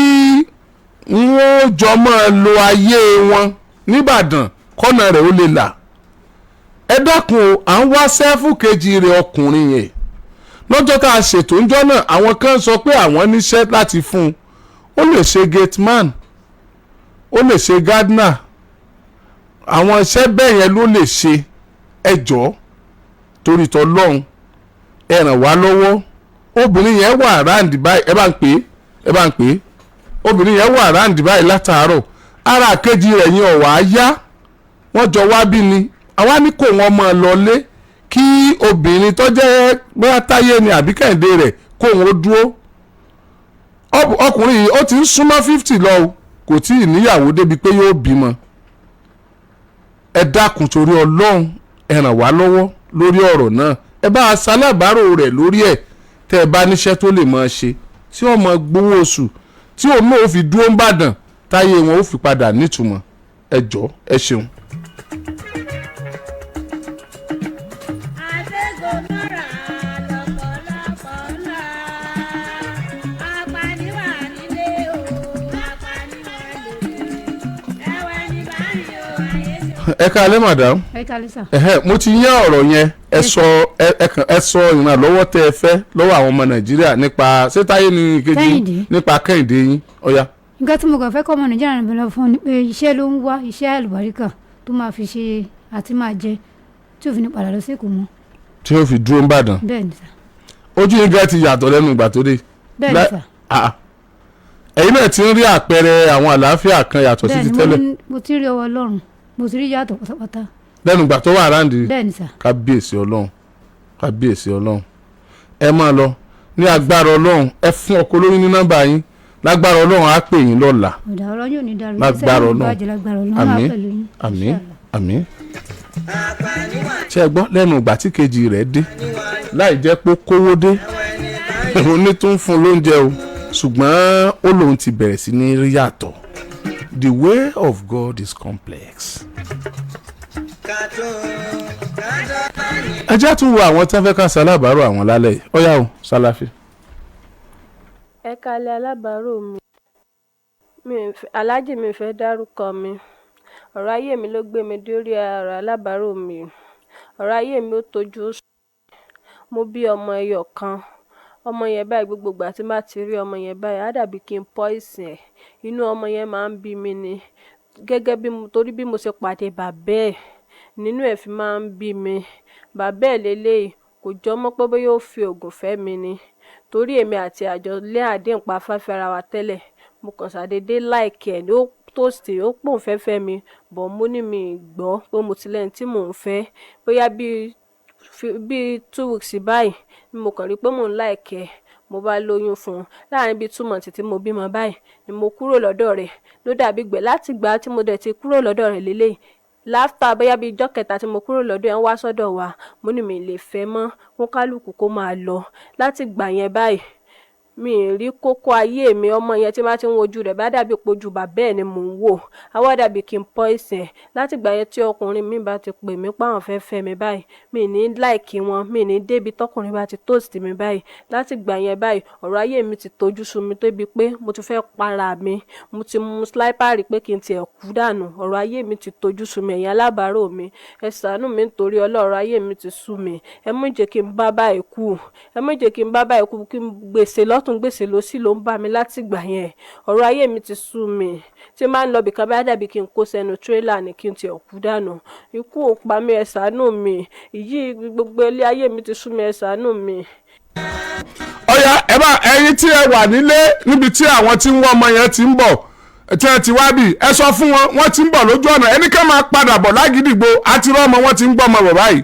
wọ́n jọ máa lo ayé wọn níbàdàn kọ́nà rẹ̀ ó lè là ẹ dákun o à ń wá sẹ́fù kejì rẹ̀ ọkùnrin yẹn lọ́jọ́ tá a ṣètò ńjọ́ náà àwọn kan sọ pé àwọn níṣẹ́ láti fún un ó lè ṣe gate man ó lè ṣe gardener àwọn iṣẹ́ bẹ́ẹ̀ yẹn ló lè ṣe ẹjọ́ torí tọ́lọ́run ẹ ràn wá lọ́wọ́ obìnrin yẹn wà ráǹdì báyìí ẹ bá ń pè é obìnrin yẹn wà ráǹdì báyìí látàárọ̀ ara kejì rẹ̀ yẹn ọ̀wá yá wọ́n jọ wá bí ni àwa ní kò wọ́n máa lọlé kí obìnrin tó jẹ́ bóyá táyé ni àbí kẹ́hìndé rẹ̀ kó wọn dúró ọkùnrin yìí ó ti ń súnmọ́ 50 lọ kò tí ì níyàwó débi pé yóò bímọ ẹ dákun torí ọlọ́run ẹ ràn wá lọ́wọ́ lórí ọ̀rọ̀ náà ẹ bá a ṣalábàárò rẹ̀ lórí ẹ̀ tẹ́ ẹ bá níṣẹ́ tó lè máa ṣe tí wọ́n máa gbowó oṣù tí òun náà ó fi dúró ń bàdàn táyé wọn ó fi padà nítumọ̀ ẹ jọ̀ọ́ ẹ ṣeun. ẹ káalẹ́ madam. ẹ káalẹ́ sà. mo ti yán ọ̀rọ̀ yẹn ẹ sọ ìrànlọ́wọ́ tẹ́ ẹ fẹ́ lọ́wọ́ àwọn ọmọ nàìjíríà nípa ṣétáyé ní kejì nípa kẹ́hìndé yín ọ̀ya. nǹkan tí mo kàn fẹ́ kọ́ ọmọ nàìjíríà níbi lọ fún ni pé iṣẹ́ ló ń wá iṣẹ́ àlùbáríkà tó máa fi ṣe àti máa jẹ tí ò fi ní padà lọ sí èkó mọ́. tí ó fi dúró ń bàdàn. bẹ́ẹ̀ ni sà. ojú yín gá ti yàtọ̀ lẹ́nu ìgbà tó dé. bẹ́ẹ̀ ni sà. ẹ̀yin náà ti ń rí àpẹẹrẹ àwọn àlàáfíà kan yàtọ̀ sí ti tẹ́lẹ̀. bẹ́ẹ̀ ni mo ti rí ọwọ́ ọlọ́run mo ti rí yàtọ̀ pátápátá. lẹ́nu ìgbà tó wà ráǹdì. bẹ́ẹ̀ ni sà. kábíyèsí ọlọ́run ẹ máa lọ ní agbára ọlọ́run ẹ fún ọkọ lórí ní nọ́mbà yín lágbára ọlọ́run á pè yín lọ́la. ọ̀dà ọlọ́run yóò ní dàrú lágbára ọlọ́run àmín. ṣé ẹ gbọ́ lẹ́nu ìgbà tí kejì rẹ̀ dé láì jẹ́ pé kówó dé oní tó ń fún lóúnjẹ o ṣùgbọ́n ó lóun ti bẹ̀rẹ̀ sí ní rí yàtọ̀. The way of God is complex. ẹ jẹ́ tún wo àwọn tí wọ́n fẹ́ ká ṣalábàárò àwọn lálẹ́ yìí ọ̀yá o ṣàlàfí. ẹ kalẹ̀ alábàárò mi aláàjì mi fẹ́ dárúkọ mi ọ̀rọ̀ ayé mi ló gbé mi dórí ọ̀rọ̀ alábàárò mi ọ̀rọ̀ ayé mi ó tojú ó sùn mo bí ọmọ ẹyọ kan ọmọ yẹn báyìí gbogbo ìgbà tí má ti rí ọmọ yẹn báyìí á dàbí kí n poison ẹ̀ inú ọmọ yẹn máa ń bí mi ni gẹ́gẹ́ bí torí bí mo ṣe pàdé bàbá ẹ̀ nínú ẹ̀ fi máa ń bí mi bàbá ẹ̀ lélẹ́yìí kò jọ mọ́ pé bóyá ó fi oògùn fẹ́ mi ni torí èmi àti àjọ lé àdéhùn pa fáfẹ́ ara wa tẹ́lẹ̀ mo kàn ṣàdédé láìkì ẹ̀ ló tóòsì ó pòun fẹ́fẹ́ mi bọ̀ mo ní mi gbọ́ pé mo ti lẹ́yìn tí mò ń fẹ́ bóyá bíi 2 weeks báyìí ni mo kàn rí pé mò ń láìkì ẹ̀ mo bá lóyún fún un láàrin bíi 2 months tí mo bímọ báyìí ni mo kúrò lọ́dọ̀ rẹ̀ ló dàbí gbẹ̀ láti gbà tí mo dẹ̀ ti kúrò lọ́dọ̀ rẹ̀ lélẹ́yìí láfta bóyá bíi ijọ́ kẹta tí mo kúrò lọ́dọ̀ yẹn wá sọ́dọ̀ wa mo ní mi lè fẹ́ mọ́ wọn kálukú kó máa lọ láti gbà yẹn báyìí mi ì rí kókó ayé mi ọmọ yẹn tí má ti ń wojú rẹ̀ bá dàbí pojú bàbá ẹ̀ ni mò ń wò àwa dàbí kí n poison ẹ̀ láti gbà yẹn tí ọkùnrin mi bá ti pè mí páwọn fẹ́ fẹ́ mi báyìí mi ní láìkí wọn mi ní débi tọkùnrin bá ti toast mi báyìí láti gbà yẹn báyìí ọ̀rọ̀ ayé mi ti tójú sú mi tóbi pé mo ti fẹ́ para mi mo ti mu sliper pé kí n tiẹ̀ kú dànù ọ̀rọ̀ ayé mi ti tójú sú mi ẹ̀yin alábàárò mi ẹ ṣàánú mi nítorí ọlọ́rọ̀ ayé mi ti sú mi ẹ mú jẹ́ kí n bá báyìí kú kí n gbèsè lọ́tún gbèsè ló sì ló ń bá mi láti gbà yẹn ọ̀rọ̀ ayé mi ti sú mi tí máa ń lọ bìkan bá dàbí kí n kó sẹ́nu tírélà ní kí n tiẹ̀ kú dànù ikú ò pa mí ẹ ṣàánú mi ìyí gbogbo ilé ayé mi ti sú mi ẹ ṣàánú mi. ọ̀yá ẹ̀yin tí ẹ wà nílé níbi tí àwọn tí ń wọ́n ọmọ yẹn ti ń bọ̀ tí ẹ ti wá bì ẹ sọ fún wọn wọ́n ti ń bọ̀ lójú ọ̀nà ẹni ká máa padà bọ̀ lágídìgbò àti rọ́ ọmọ wọn ti ń gbọ́ ọmọ bọ̀ báyìí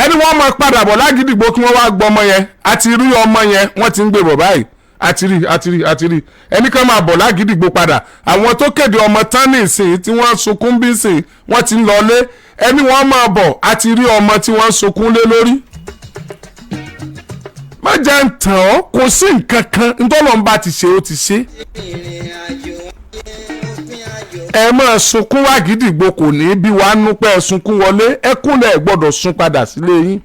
ẹni wọ́n máa padà bọ̀ lágídìgbò kí wọ́n wá gbọ́ ọmọ yẹn àti rí ọmọ yẹn wọ́n ti ń gbé bọ̀ báyìí àtìrí ẹni kan máa bọ̀ lágídìgbò padà àwọn tó kéde ọmọ tán ní ìsìn tí wọ́n sunkún bí ìsìn wọ́n ti ń lọlé ẹni wọ́n máa bọ̀ àti rí ọmọ tí wọ́n sunkún lé lórí. má jẹ́ ń tàn ọ́ kò sí nǹkan kan ntọ́lọ́mbà ti ṣe ó ti ṣe. ẹ máa sunkún wá gídìgbò kò ní bí wàá nú pé ẹ sunkún wọlé ẹkúnlẹ̀ gbọ́dọ̀ sun padà sílé yín.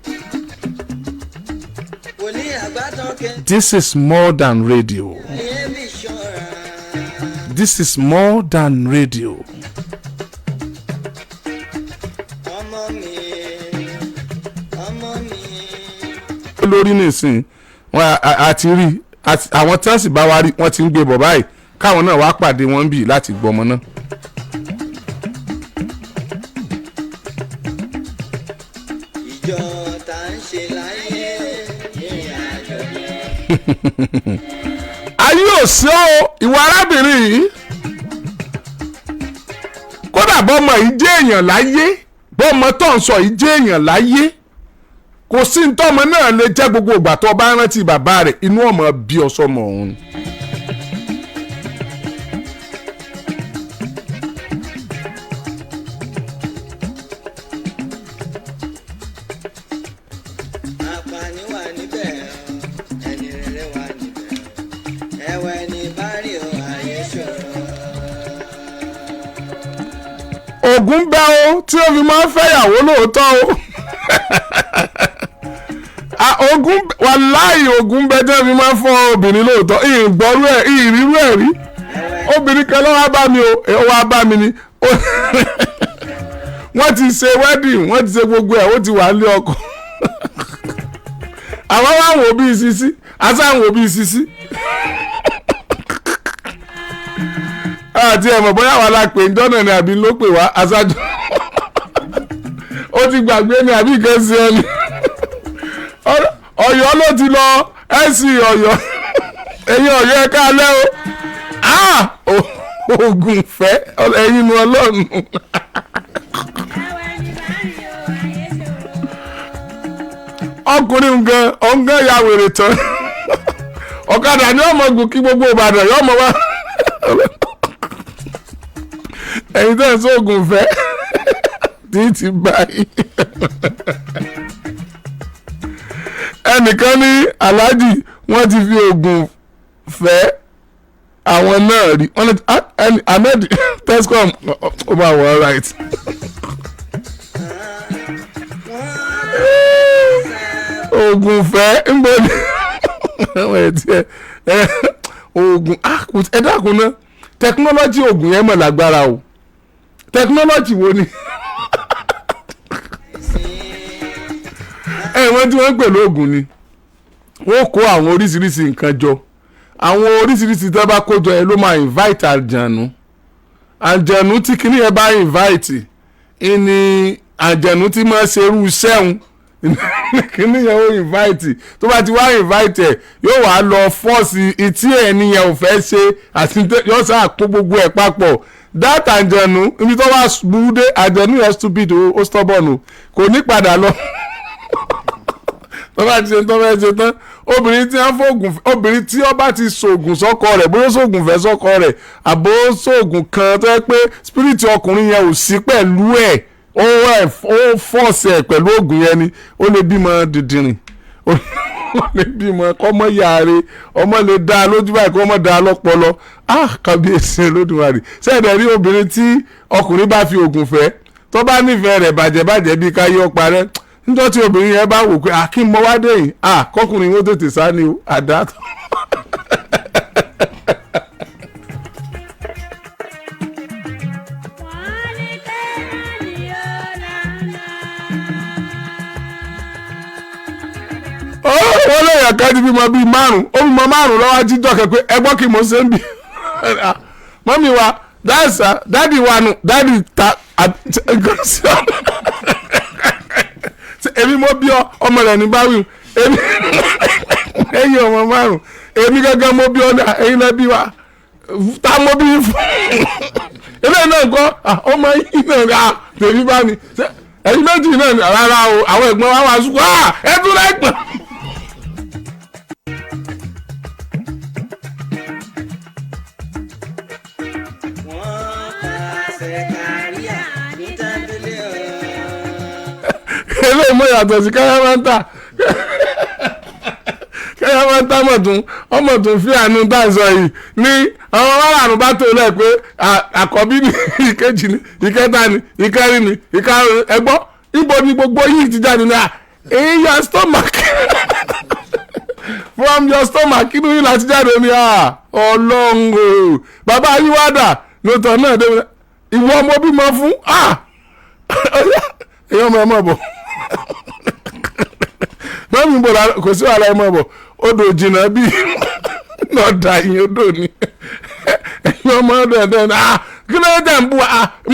This is more than radio. This is more than radio. lórí nìsín wọn àti rí àwọn tí wọ́n sì bá wa rí wọ́n ti ń gbé bọ̀ báyìí káwọn náà wá pàdé wọn bì láti gbọmọ náà. ìjọ tá ń ṣe láyé ìrìn àjò yẹn. ayé ò sí o ìwà arábìnrin yìí kódà bọ́mọ yìí jẹ́ èèyàn láyé bọ́mọ tó ń sọ yìí jẹ́ èèyàn láyé kò sí ntọ́mọ náà lè jẹ́ gbogbo ìgbà tó bá rántí bàbá rẹ̀ inú ọmọ bí ọsọmọ òun. àpàní wà níbẹ̀ ẹni rere wà níbẹ̀ ẹ̀wẹ̀ ní bárì ò ayé ṣòro. Ògún bẹ́ o tí ó fi máa ń fẹ́yàwó lóòótọ́ o. Ògún wàláhì Ògún bẹ́ tí ó fi máa ń fọ́ obìnrin lóòótọ́ ìgbọ́rú ẹ̀ ìrírú ẹ̀ rí obìnrin kan lọ́wọ́ bá mi o ó wá bá mi ni wọ́n ti ṣe wedding wọ́n ti ṣe gbogbo ẹ̀ ó ti wà nílé ọkọ àwọn wá wò bí sisi asáwò bí sisi àti ẹ̀mọ̀ bóyá wà lápè ńjọ́nà ni àbí ló pè wá aṣáájú ó ti gbàgbé ni àbí ìkẹ́sì ẹni Ọ̀yọ́ ló ti lọ ẹ̀sìn Ọ̀yọ́ ẹ̀yin Ọ̀yọ́ ẹ̀ka alẹ́ o Ògùn fẹ́ ẹ̀yin nu Ọlọ́run. ọkùnrin gan ọ̀ngán ya wèrè tán ọ̀kadà ni ọmọ gùn kí gbogbo Ìbàdàn yọ ọmọ wa ẹ̀yin tẹ́ ẹ̀ sóògùn fẹ́ tí báyìí. ẹnìkan ní aláàjì wọ́n ti fi oògùn fẹ́ àwọn náà rí wọ́n ní Ahmed tescom ó máa wọ right. oògùn fẹ́ ń bọ̀ ní àwọn ẹ̀tí ẹ̀ oògùn ẹ dákun náà tẹkinọ́lọ́jì oògùn yẹn mọ̀ lágbára o tẹkinọ́lọ́jì wo ni wọ́n tí wọ́n ń pè lóògùn ni wọ́n kó àwọn oríṣiríṣi nǹkan jọ àwọn oríṣiríṣi tó bá kó jọ yẹn ló máa invite àjànú tí kinní yẹn bá invite ìní àjànú tí máa ṣerú sẹ́hun kinní yẹn ó invite tó bá ti wá invite ẹ̀ yóò wá lọ fọ́ọ̀sì etí ẹ̀ nìyẹn ò fẹ́ ṣe àti yóò sá kó gbogbo ẹ̀ papọ̀ that àjànú ibi tó wá burú dé àjànú yẹn stupid ó stubborn o kò ní padà lọ tó bá ti ṣe tó fẹ́ ṣe tán obìnrin tí wọ́n fògùn obìnrin tí ó bá ti ṣògùn sọ́kọ rẹ̀ bóyá ṣògùn fẹ́ sọ́kọ rẹ̀ àbó ṣògùn kan tó yẹ pé spirit ọkùnrin yẹn ò sí pẹ̀lú ẹ̀ ó fọ́ọ̀sì ẹ̀ pẹ̀lú ògùn yẹn ni ó lè bímọ dìdìrìn ó lè bímọ kọ́mọ yàrá ọmọ lè dá a lójú báyìí kọ́mọ dá a lọ́pọlọ kábíyèsí Olódùmarè sẹ́ẹ̀dẹ̀ rí obìnrin tí ọkùnrin bá fi ògùn fẹ́ tó bá nífẹ̀ẹ́ rẹ̀ bàjẹ́ bí káyé ọ̀pá rẹ̀ níjọ́ tí obìnrin yẹn bá wò pé kí n mọ wá dé yìí kọkùnrin ó tètè sá ni àdá. wọ́n lè yàn ká ti bímọ bíi márùn-ún ó bímọ márùn-ún lọ́wọ́ ajíjọ́ kẹ́ pé ẹgbọ́n kí mo ṣe ń bì mọ́mí wa dáàdì wa nù dáàdì ta èmi mo bí ọmọ rẹ̀ ní báwí èmi ẹ̀yin ọmọ márùn èmi gángan mo bí ọ̀nà ẹ̀yin náà bí wa tá mo bí fún eléyìí náà kọ́ ọmọ yìí náà rà tèmi bá mi ẹ̀yin méjì náà rárá o àwọn ẹ̀gbọ́n wa wà sùkú ẹ tún lẹ́gbọ̀n. wọ́n pàṣẹ káríà ní tábìlì ọ̀rọ̀. eléyìí mọ̀ yàtọ̀ sí káyámántà káyámántà ọmọ tún fi àánú tá a sọ yìí ní àwọn márùn-ún bá tó lẹ̀ pé àkọ́bí ni ìkejì ni ìkẹta ni ìkẹrin ni ìkarùn ẹgbọ́n ibo ni gbogbo yìí ti jáde ní in your stomach from your stomach inú yìí láti jáde ní ọlọ́run o bàbá yìí wá dà lóòótọ́ náà dé ìwọ ọmọ bímọ fún èyí ọmọ ẹ mọ̀ bọ̀ mọ́mí bò kò sí wàhálà ẹ mọ̀ bọ̀ odò jìnnà bíi náà da ìyẹn odò ni ẹ̀yin ọmọ ọdọ ẹ̀dẹ̀ ní kí ló dé ń bú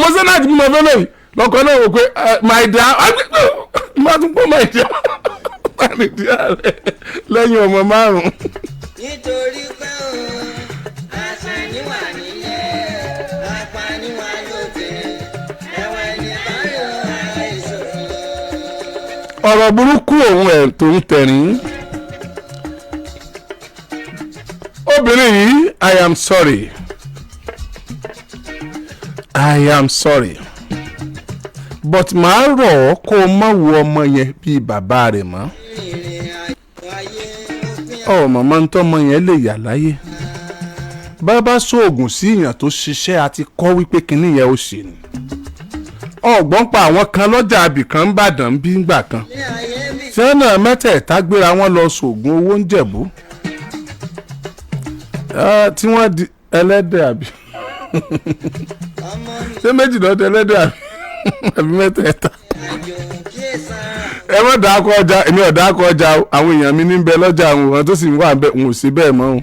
mọ́sálásí bí mo fẹ́ lẹ́yìn lọ́kọ̀ náà wò pé my dear má tún pọ̀ my dear my dear rẹ̀ lẹ́yìn ọmọ márùn-ún. nítorí pé àṣà níwà nílé apaniwa lóde ẹ̀wọ̀n ní báyọ̀ àìsòro. ọ̀rọ̀ burúkú òun ẹ̀ tó ń tẹ̀rín. obìnrin yìí I am sorry but màá rọ̀ ọ́ kó o má wo ọmọ yẹn bíi bàbá rẹ̀ mọ́. màmá ń tọ́mọ yẹn lè yà láyé bàbá sóògùn sí èèyàn tó ṣiṣẹ́ àti kọ́ wípé kinní yẹn ó ṣe ni. ọ̀gbọ́n pa àwọn kan lọ́jà abìkan ń bàdàn bí ngbà kan tí wọ́n náà mẹ́tẹ̀ẹ̀ta gbéra wọn lọ sóògùn owó ń Jẹ̀bú tí wọ́n di ẹlẹ́dẹ̀ àbí ṣé méjì lọ́dẹ ẹlẹ́dẹ̀ àbí mẹ́tẹ̀ẹ̀ta. ẹ má dáko ọjà èmi ò dáko ọjà àwọn èèyàn mi ní bẹ lọ́jà àwọn tó sì ń wà bẹ́ẹ̀ n ò sí bẹ́ẹ̀ mọ́ o.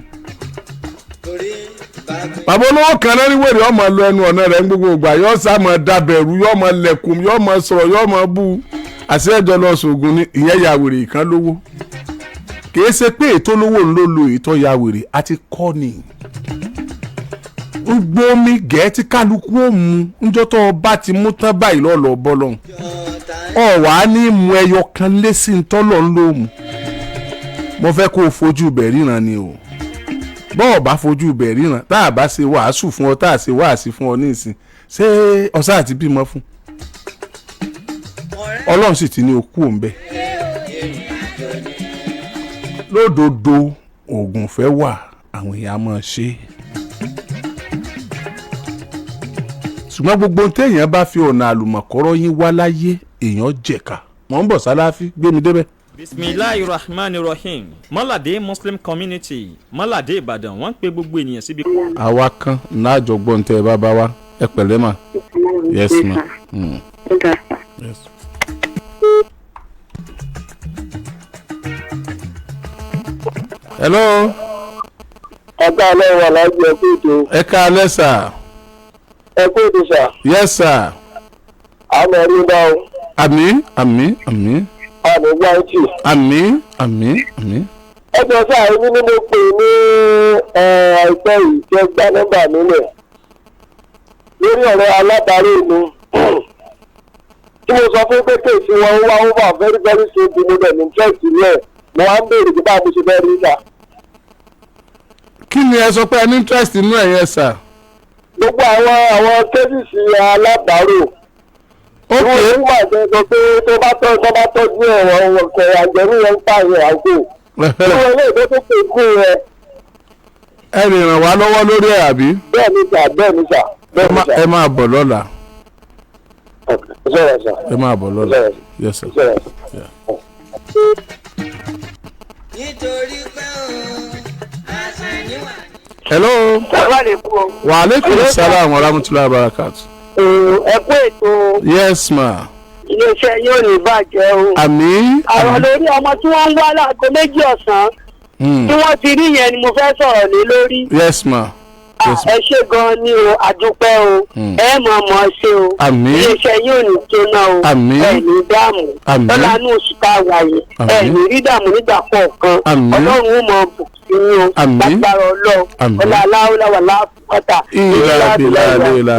bàbá olówó kan náà ní wèrè ọmọ lọ ẹnu ọ̀nà rẹ̀ ń gbogbo ìgbà yóò sá mọ́ dabẹ̀rù yóò mọ́ lẹ̀kùn yóò mọ́ sọ̀rọ̀ yóò mọ́ bú àṣẹ ẹjọ́ lọ sògùn ní ìyẹn ya wèrè ìkan lówó kìí ṣe pé ètò olówó ń lò lo ètò ya wèrè àti kọ́ ni ń gbómi gẹ̀ẹ́tì kálukú ó mu ńjọ́ tó o bá ti mú tán báyìí lọ́ọ̀lọ́ bọ́lọ́hún ọ̀wá ní mu ẹyọ kan lé sí ń tọ́lọ̀ ń lò mú mo fẹ́ kó o fojú bẹ̀ ríran ni o bọ́ọ̀ bá fojú bẹ̀ ríran tá a bá ṣe wàásù fún ọ tá a ṣe wàásì fún ọ ní ìsìn ṣé ọ̀sá àti bímọ fún ọlọ́run sì ti ní okú òun bẹ́ẹ̀ lódodo oògùn fẹ́ wà àwọn èèyàn máa ṣe ṣùgbọ́n gbogbo téèyàn bá fi ọ̀nà àlùmọ̀kọ́rọ́ yín wá láyé èèyàn jẹ̀ka mọ̀ ń bọ̀ sáláfí gbé mi débẹ̀. bisimilahi rahman rahim mọ́ládé muslim community mọ́ládé ìbàdàn wọ́n ń pe gbogbo ènìyàn síbi. àwa kan náà jọ gbọ́n tẹ́ ẹ bá bá wa ẹ pẹ̀lẹ́ mà. yes ma. Yes. hello. ẹ káalẹ́ wà láti ẹkú ètò. ẹ káalẹ́ sà. ẹkú ètò sà. yes sir. àmọ́ ẹ̀rí dá o. àmín. àmì gbáǹtì. àmín. ẹ jọ sá èmi ni mo pè ní àìpẹ́ yìí tí ẹ gbá nọ́mbà nílẹ̀ lórí ọ̀rọ̀ alábàárò mi tí mo sọ fún pé kéèsì wọn wá over very very simple mo dẹ̀ ní interest rẹ̀ mo wá ń béèrè bí báwo mo ṣe fẹ́ rí sà. kí ni ẹ sọ pé ẹ ní interest nínú ẹ̀ yẹn sà. gbogbo àwọn kéèsì alábàárò. ok wọ́n wà sọ pé tó bá tọ́jú ẹ̀rọ ọ̀kẹ́ àjẹmí yẹn ń pààyàn àgbò. ìwọ ilé ìgbé tó pè kú rẹ. ẹ lè ràn wá lọ́wọ́ lórí ẹ̀ àbí. bẹ́ẹ̀ ni sà. ẹ máa bọ̀ lọ́la. sọ̀rọ̀ sà. ẹ máa bọ̀ lọ́la. yes sir. sọ̀rọ̀ sà. nítorí pé àṣà níwà. hello. sàlámàlẹ́kùn. wa aleykum salaam wa rahmatulahi wa barakatu. ẹ kú ètò yes ma. iléeṣẹ́ yóò ní bàjẹ́ o. àmín. àwọn lórí ọmọ tí wọ́n ń wá láago 2 ọ̀sán tí wọ́n ti rí yẹn ni mo fẹ́ sọ̀rọ̀ lé lórí. yes ma. ẹ ṣe gan-an ni o àdúpẹ́ o ẹ mọ̀ ṣe o àmín. iléeṣẹ́ yóò ní jóná o àmín. ẹ ní dààmú àmín. lọ́lánú oṣù tá a wà yìí ẹ ní rí dààmú nígbà kọ̀ọ̀kan àmín. ọlọ́run ó mọ bùkún yín o àmín. lágbára ọlọ́run àmín. ọlá aláwọ̀láwà láàpọ̀tà ìlàbílàlẹ̀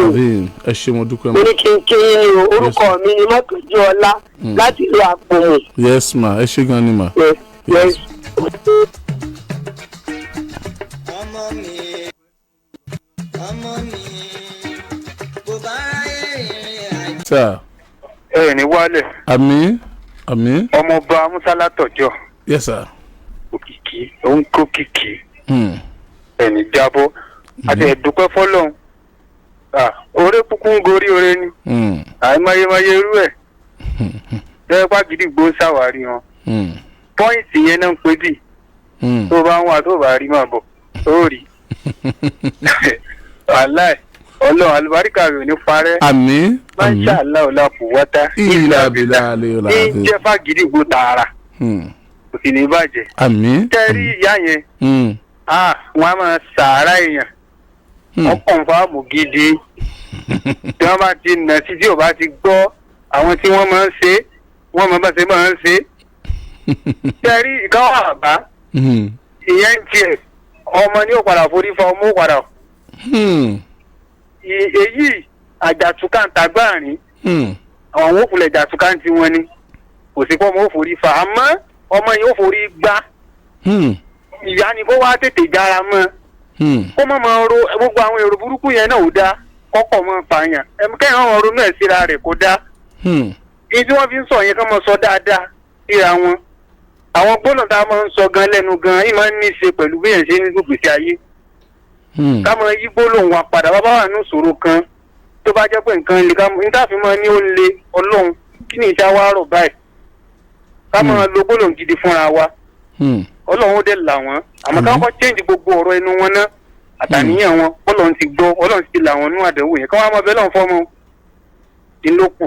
ẹ ṣe mo dúpẹ́ mo mọ́. ní kí n kí yín ni o orúkọ mi ni mọ́tòjú ọlá láti ìlú àpòmù. yes ma ẹ ṣe gan ni ma. yes. ọmọ mi kò bá ráyè rìnrìn àjò. sir. ẹ ní wálẹ̀ àmín. àmín. ọmọọba Musalatọjọ. Yes sir. Òkìkí òun kó kìkì. Ẹni jábọ́. Àti ẹ̀dúpẹ́ fọ́lọ́run. Oore kúkú ń gorí oore ni. Àìmọyémọyé irú ẹ̀. Bẹ́ẹ̀ bá gidi gbó ṣàwárí wọn. Pọ́ìntì yẹn náà ń pè dì. Tó bá ń wà tó bá rí máa bọ̀. Ó rí. Wàláì. Ọlọ́run àlùbáríkà rẹ̀ ò ní parẹ́. Àmín. Masha Allah la quwwata illa billahi ní jẹ́ fagidi gbó tààrà. Kò sì ní bàjẹ́. Àmín. Tẹ́rí ìyá yẹn. Wọ́n á máa sàárà èèyàn. Wọ́n kàn fáàmù gidi. Tí wọ́n bá ti nà sí tí ò bá ti gbọ́ àwọn tí wọ́n máa ń ṣe wọ́n máa bá ṣe máa ń ṣe. Tẹ́rí ìkáwọ́ àbá. Ìyẹn ń tiẹ̀ ọmọ ní òpadà forí fa ọmọ òpadà. Èyí àjàtúkàǹtà gbáàrin àwọn òfurufú àjàtúkàǹtì wọn ni kò sí pọ́ ọmọ òforí fa àmọ́ ọmọ yìí òforí gbá ìyá ni kó wá tètè jára mọ́ kó má máa ro gbogbo àwọn èrò burúkú yẹn náà ò dá kọ́kọ́ máa pààyàn kẹ́hìn àwọn ronú ẹ̀ síra rẹ̀ kó dá èyí tí wọ́n fi ń sọ yẹn ká máa sọ dáadáa síra wọn àwọn gbọ́dọ̀ tá a máa ń sọ gan lẹ́nu gan yìí máa ń ní í ṣe pẹ̀lú bí yẹn ṣe ń gbèsè ayé ká máa yí gbólóhùn wa padà bá bá wà ní ìṣòro kan tó bá jẹ́ pé nǹkan le ká níta fi máa ní ó le ọlọ́run kí ni ìṣá wa rọ̀ báyìí ká máa lo gbólóhùn gidi fúnra wa ọlọ́run ó dẹ̀ là wọ́n àmọ́ ká kọ́ change gbogbo ọ̀rọ̀ ẹnu wọn náà àtàníyàn wọn ọlọ́run ti gbọ́ ọlọ́run ti là wọ́n nú àdánwò yẹn ká wọ́n á máa bẹ́ lọ́n fọ́mọ ìlókù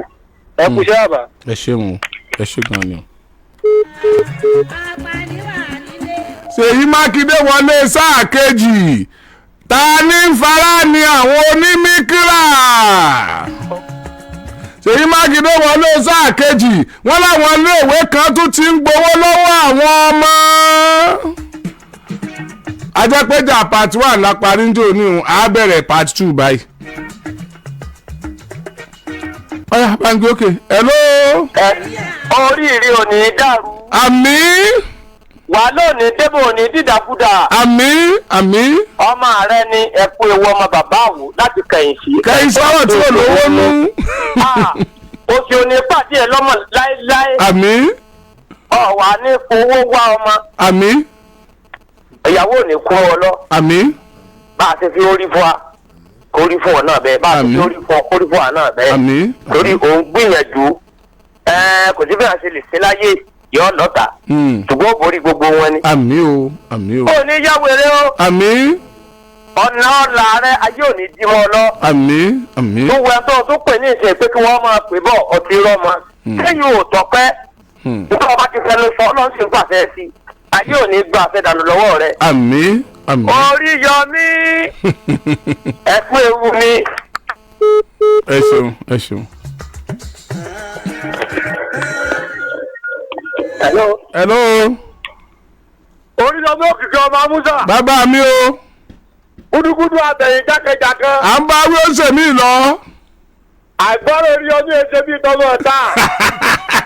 ẹ kú iṣẹ́ àbá. ẹ ṣeun ẹ ṣe gan ni. Ṣèyí Mákindé wọlé sáà kejì ta ní fara ni àwọn onímíkírà. Ṣèyí Mákindé wọlé sáà kejì wọ́n láwọn iléèwé kan tún ti ń gbowó lọ́wọ́ àwọn ọmọ. Ajẹ́pẹ́jà part 1 la parí ń jò ní a bẹ̀rẹ̀ part 2 báyìí. Ọ̀yá bangi òkè hello. Oríire ò ní dàrú. Àmín. Wà lónìí débò ní dídàkudà. Àmín àmín. Ọmọ rẹ ni ẹ̀kú ewu ọmọ bàbá àwò láti kẹ̀yìn sí. Kẹ̀yìn sọ̀rọ̀ tí ò lówó nú. Oṣù òní pàdé ẹ lọ́mọ láéláé. Àmín. Ọ̀wà ní fowó wá ọmọ. Àmín. Ìyàwó ò ní kú ọ lọ. Àmín. Bá a ti fi orí fún wa kó rí fún ọ náà bẹ́ẹ̀. Bá a ti fi orí fún ọ kó rí fún wa náà bẹ́ẹ̀. Àmín. Torí òun gbìyànjú kò sí bí a ṣe lè ṣe láyé yọ lọ́tà ṣùgbọ́n ó borí gbogbo wọn ni. Àmín o àmín o. ó ní yàwó eré o. Àmín. ọ̀nà ọ̀la rẹ ayé ò ní dí mọ́ lọ. Àmín àmín. tó wẹ tó tún pè ní ìṣe pé kí wọ́n máa pè bọ̀ ọtí rọ́mọ. lẹ́yìn ò tọ́pẹ́ nígbà wọn bá ti fẹnu sọ ọlọ́run sì ń pàṣẹ sí i ayé ò ní gbà fẹ́ dànù lọ́wọ́ rẹ. Àmín àmín. Oríyọmí ẹ̀kú ewu mi. ẹ ṣeun ẹ ṣeun. Hello. Hello. Oríyọmí òkìkí ọmọ Amúsà. Bàbá mi o. Gúdúgúdú àtẹ̀yìn jákèjákè. À ń bá wí ó ṣe mí lọ. Àgbọ̀rọ̀ Oríyọmí ẹsẹ̀ bíi tọ́mọ ọ̀tá.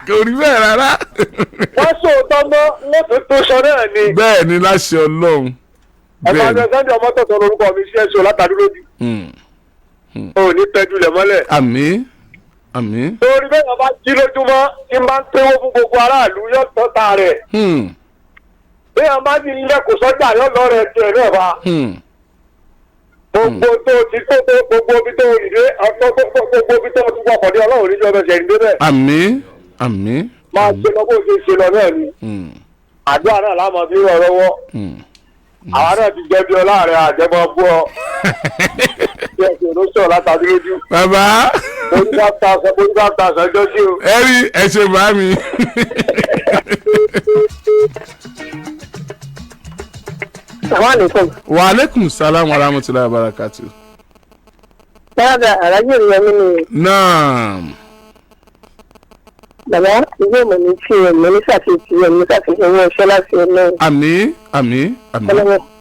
Kò rí bẹ́ẹ̀ rárá. Wọ́n sòótọ́ mọ́ wọ́n tó tó sọ náà ni. Bẹ́ẹ̀ ni láṣẹ Ọlọ́run. Ẹ̀fọ́ àti Sunday ọmọ tọ̀tọ̀ lórúkọ mi sí ẹ̀sùn látàdú lójú. O ò ní tẹ́jú lẹ̀ mọ́lẹ̀. Àmín àmín. Torí bẹ́ẹ̀ bá jí lójúmọ́ tí n bá ń pínwó fún gbogbo aráàlú yóò tọ́ta rẹ̀. Bí wọ́n bá ní ilé kò sọ́jà yóò lọ rẹ̀ tiẹ̀ náà bá. Gbogbo tó ti tó gbogbo ibi tó rí dé gbogbo ibi tó ti wọkọ̀ ní Ọlọ́run níjọ́ ọbẹ̀ ṣẹ̀ ń dé bẹ́ẹ̀. Àmín àmín. Máa ṣe lọ bó ṣe ṣe lọ náà ni. Àdúrà náà láàmú bí wọ́n rọ́wọ́. Àwa náà ti jẹ́ bí ọlá rẹ̀ àjẹmọ́ bú ọ. Bí ẹ̀sìn ló sọ̀rọ̀ látàdé lójú. Bàbá. Onígbà ta àṣàjọ́ sí o. Ẹ rí ẹ ṣe bá mi. Wa alaikum salam wa rahmatullahi wa barakatuh. Bàbá alájọ ìyẹn mi ni. Naam. Bàbá ìwé ìmọ̀ ní tí ẹ̀ mọ̀ ní ṣàfihàn ẹ̀ ní ṣàfihàn ẹ̀ ṣẹ́ láti ẹ̀ náà. Àmín àmín àmín.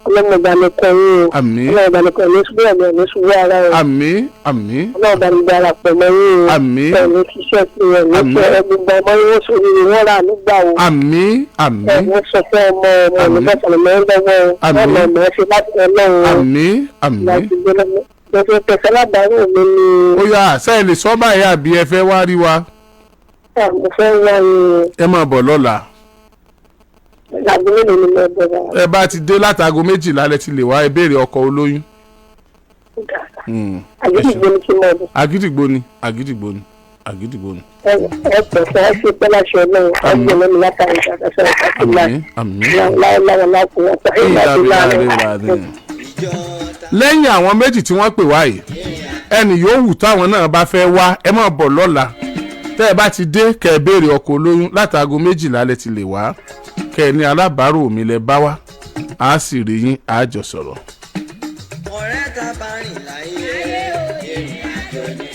Ọlọ́mọ ìbánikọ̀ yín o. Àmín. Ọlọ́mọ ìbánikọ̀ ní ṣubú ẹ̀mí ẹ̀ ní ṣubú ara o. Àmín àmín. Ọlọ́mọ ìbánikọ̀ ara pẹ̀lú yín o. Àmín. Ẹ̀mí ṣiṣẹ́ sí ẹ̀ ní ṣe ẹgbẹ̀gbẹ̀ ọmọ yín oṣù yìí wọ́n rà nígbà o. Àmín àmín. Ẹ̀mí sọ fún ọmọ ìbáṣọ̀lẹ̀ mẹ́rin lọ́wọ́ o. Àmín. Ọmọ ìmọ̀ ṣe láti ọlọ́run o. Àmín àmín. Lọ́sẹ̀ tẹ̀sẹ̀ lábàárò mi ni. Ó yá sẹ́yìn lè sọ́ báyìí àbí ẹ fẹ́ wá rí wa. mo fẹ́ wá ní ẹ máa bọ̀ lọ́la. ìgbàgbọ́ mélòó ni mo bẹ̀rẹ̀. ẹ bá ti dé látago 12 lẹ ti lè wá ẹ béèrè ọkọ̀ olóyún. àgídìgbò ni kí n mọ̀ bọ̀. Àgídìgbò ni àgídìgbò ni àgídìgbò ni. ẹ pẹ̀sẹ̀ ẹ ṣe pẹ́ láṣẹ ọlọ́run ọgbọ̀n lẹ́nu látàrí ìdàgbàsọ láwọn lákùn wọn tàbí láàrin. lẹ́yìn àwọn méjì tí wọ́n pè wá yìí ẹnì yòówù táwọn náà bá fẹ́ wá ẹ máa bọ̀ lọ́la tẹ́ ẹ bá ti dé kẹ́ ẹ béèrè ọkọ̀ olóyún látago 12 lẹ ti lè wá kẹ́ ẹ ní alábàárò mi lẹ bá wá á sì rí yín á jọ sọ̀rọ̀. ọ̀rẹ́ ta bá rìn láyé ìrìn àjò ni.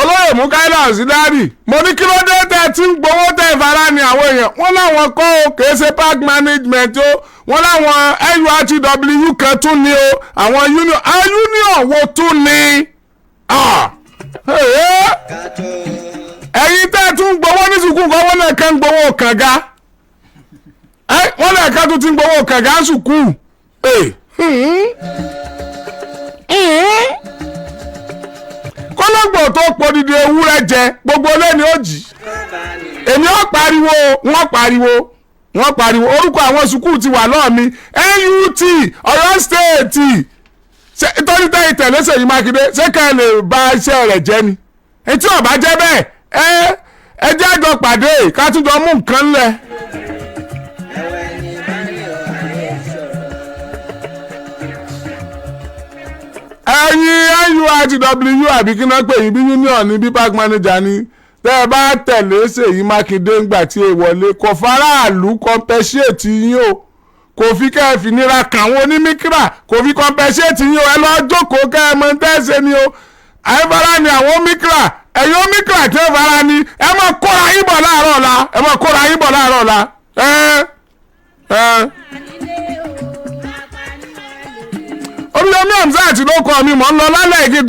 olóyè mú káyọ̀ síláàrì mo ní kí ló dé tẹ́ tí ń gbowó tẹ́ ìfara ni àwọn èèyàn wọ́n láwọn kọ́ o kìí ṣe park management o wọ́n láwọn NURTW kan tún ni o àwọn union wo tún ni ẹ̀yin tẹ́ tún gbowó ní sùkúù kan wọ́n náà kàn ń gbowó kànga wọ́n náà kàn tún ti ń gbowó kànga sùkúù. kọ́lọ́gbọ̀ tó podidi ewúrẹ́ jẹ gbogbo lẹ́ni ó jì èmi ó pariwo wọ́n pariwo orúkọ àwọn sùkúù ti wà lọ́ọ̀ mi NUT Ọ̀yọ́ stéètì nítorí tẹ́yìn tẹ̀lé Ṣèyí Mákindé ṣé ká lè bà iṣẹ́ rẹ̀ jẹ́ ni etí ọ̀bá jẹ́ bẹ́ẹ̀ ẹ jẹ́ àjọ pàdé ká tún jọ mú nǹkan lẹ̀. ẹ̀yin NURTW àbí kí náà pè yín bí union ní bí park manager ni tẹ́ ẹ bá tẹ̀lé Ṣèyí Mákindé ńgbà tí ẹ wọlé kò faraàlú compensate yín o kò fi kẹ́ ẹ fi nira kàn wọ́n onímíkírà kò fi compensate yín o ẹ lọ jókòó kẹ́ ẹ mọ tẹ́sẹ̀ ni o àìfara ni àwọn onímíkírà ẹ̀yin onímíkírà tẹ́ ẹ fara ni ẹ máa kóra yín bọ̀ láàárọ̀ ọ̀la Oriyomi Hamzat ló kọ́ mi mọ̀ ń lọ lálẹ́ ìkí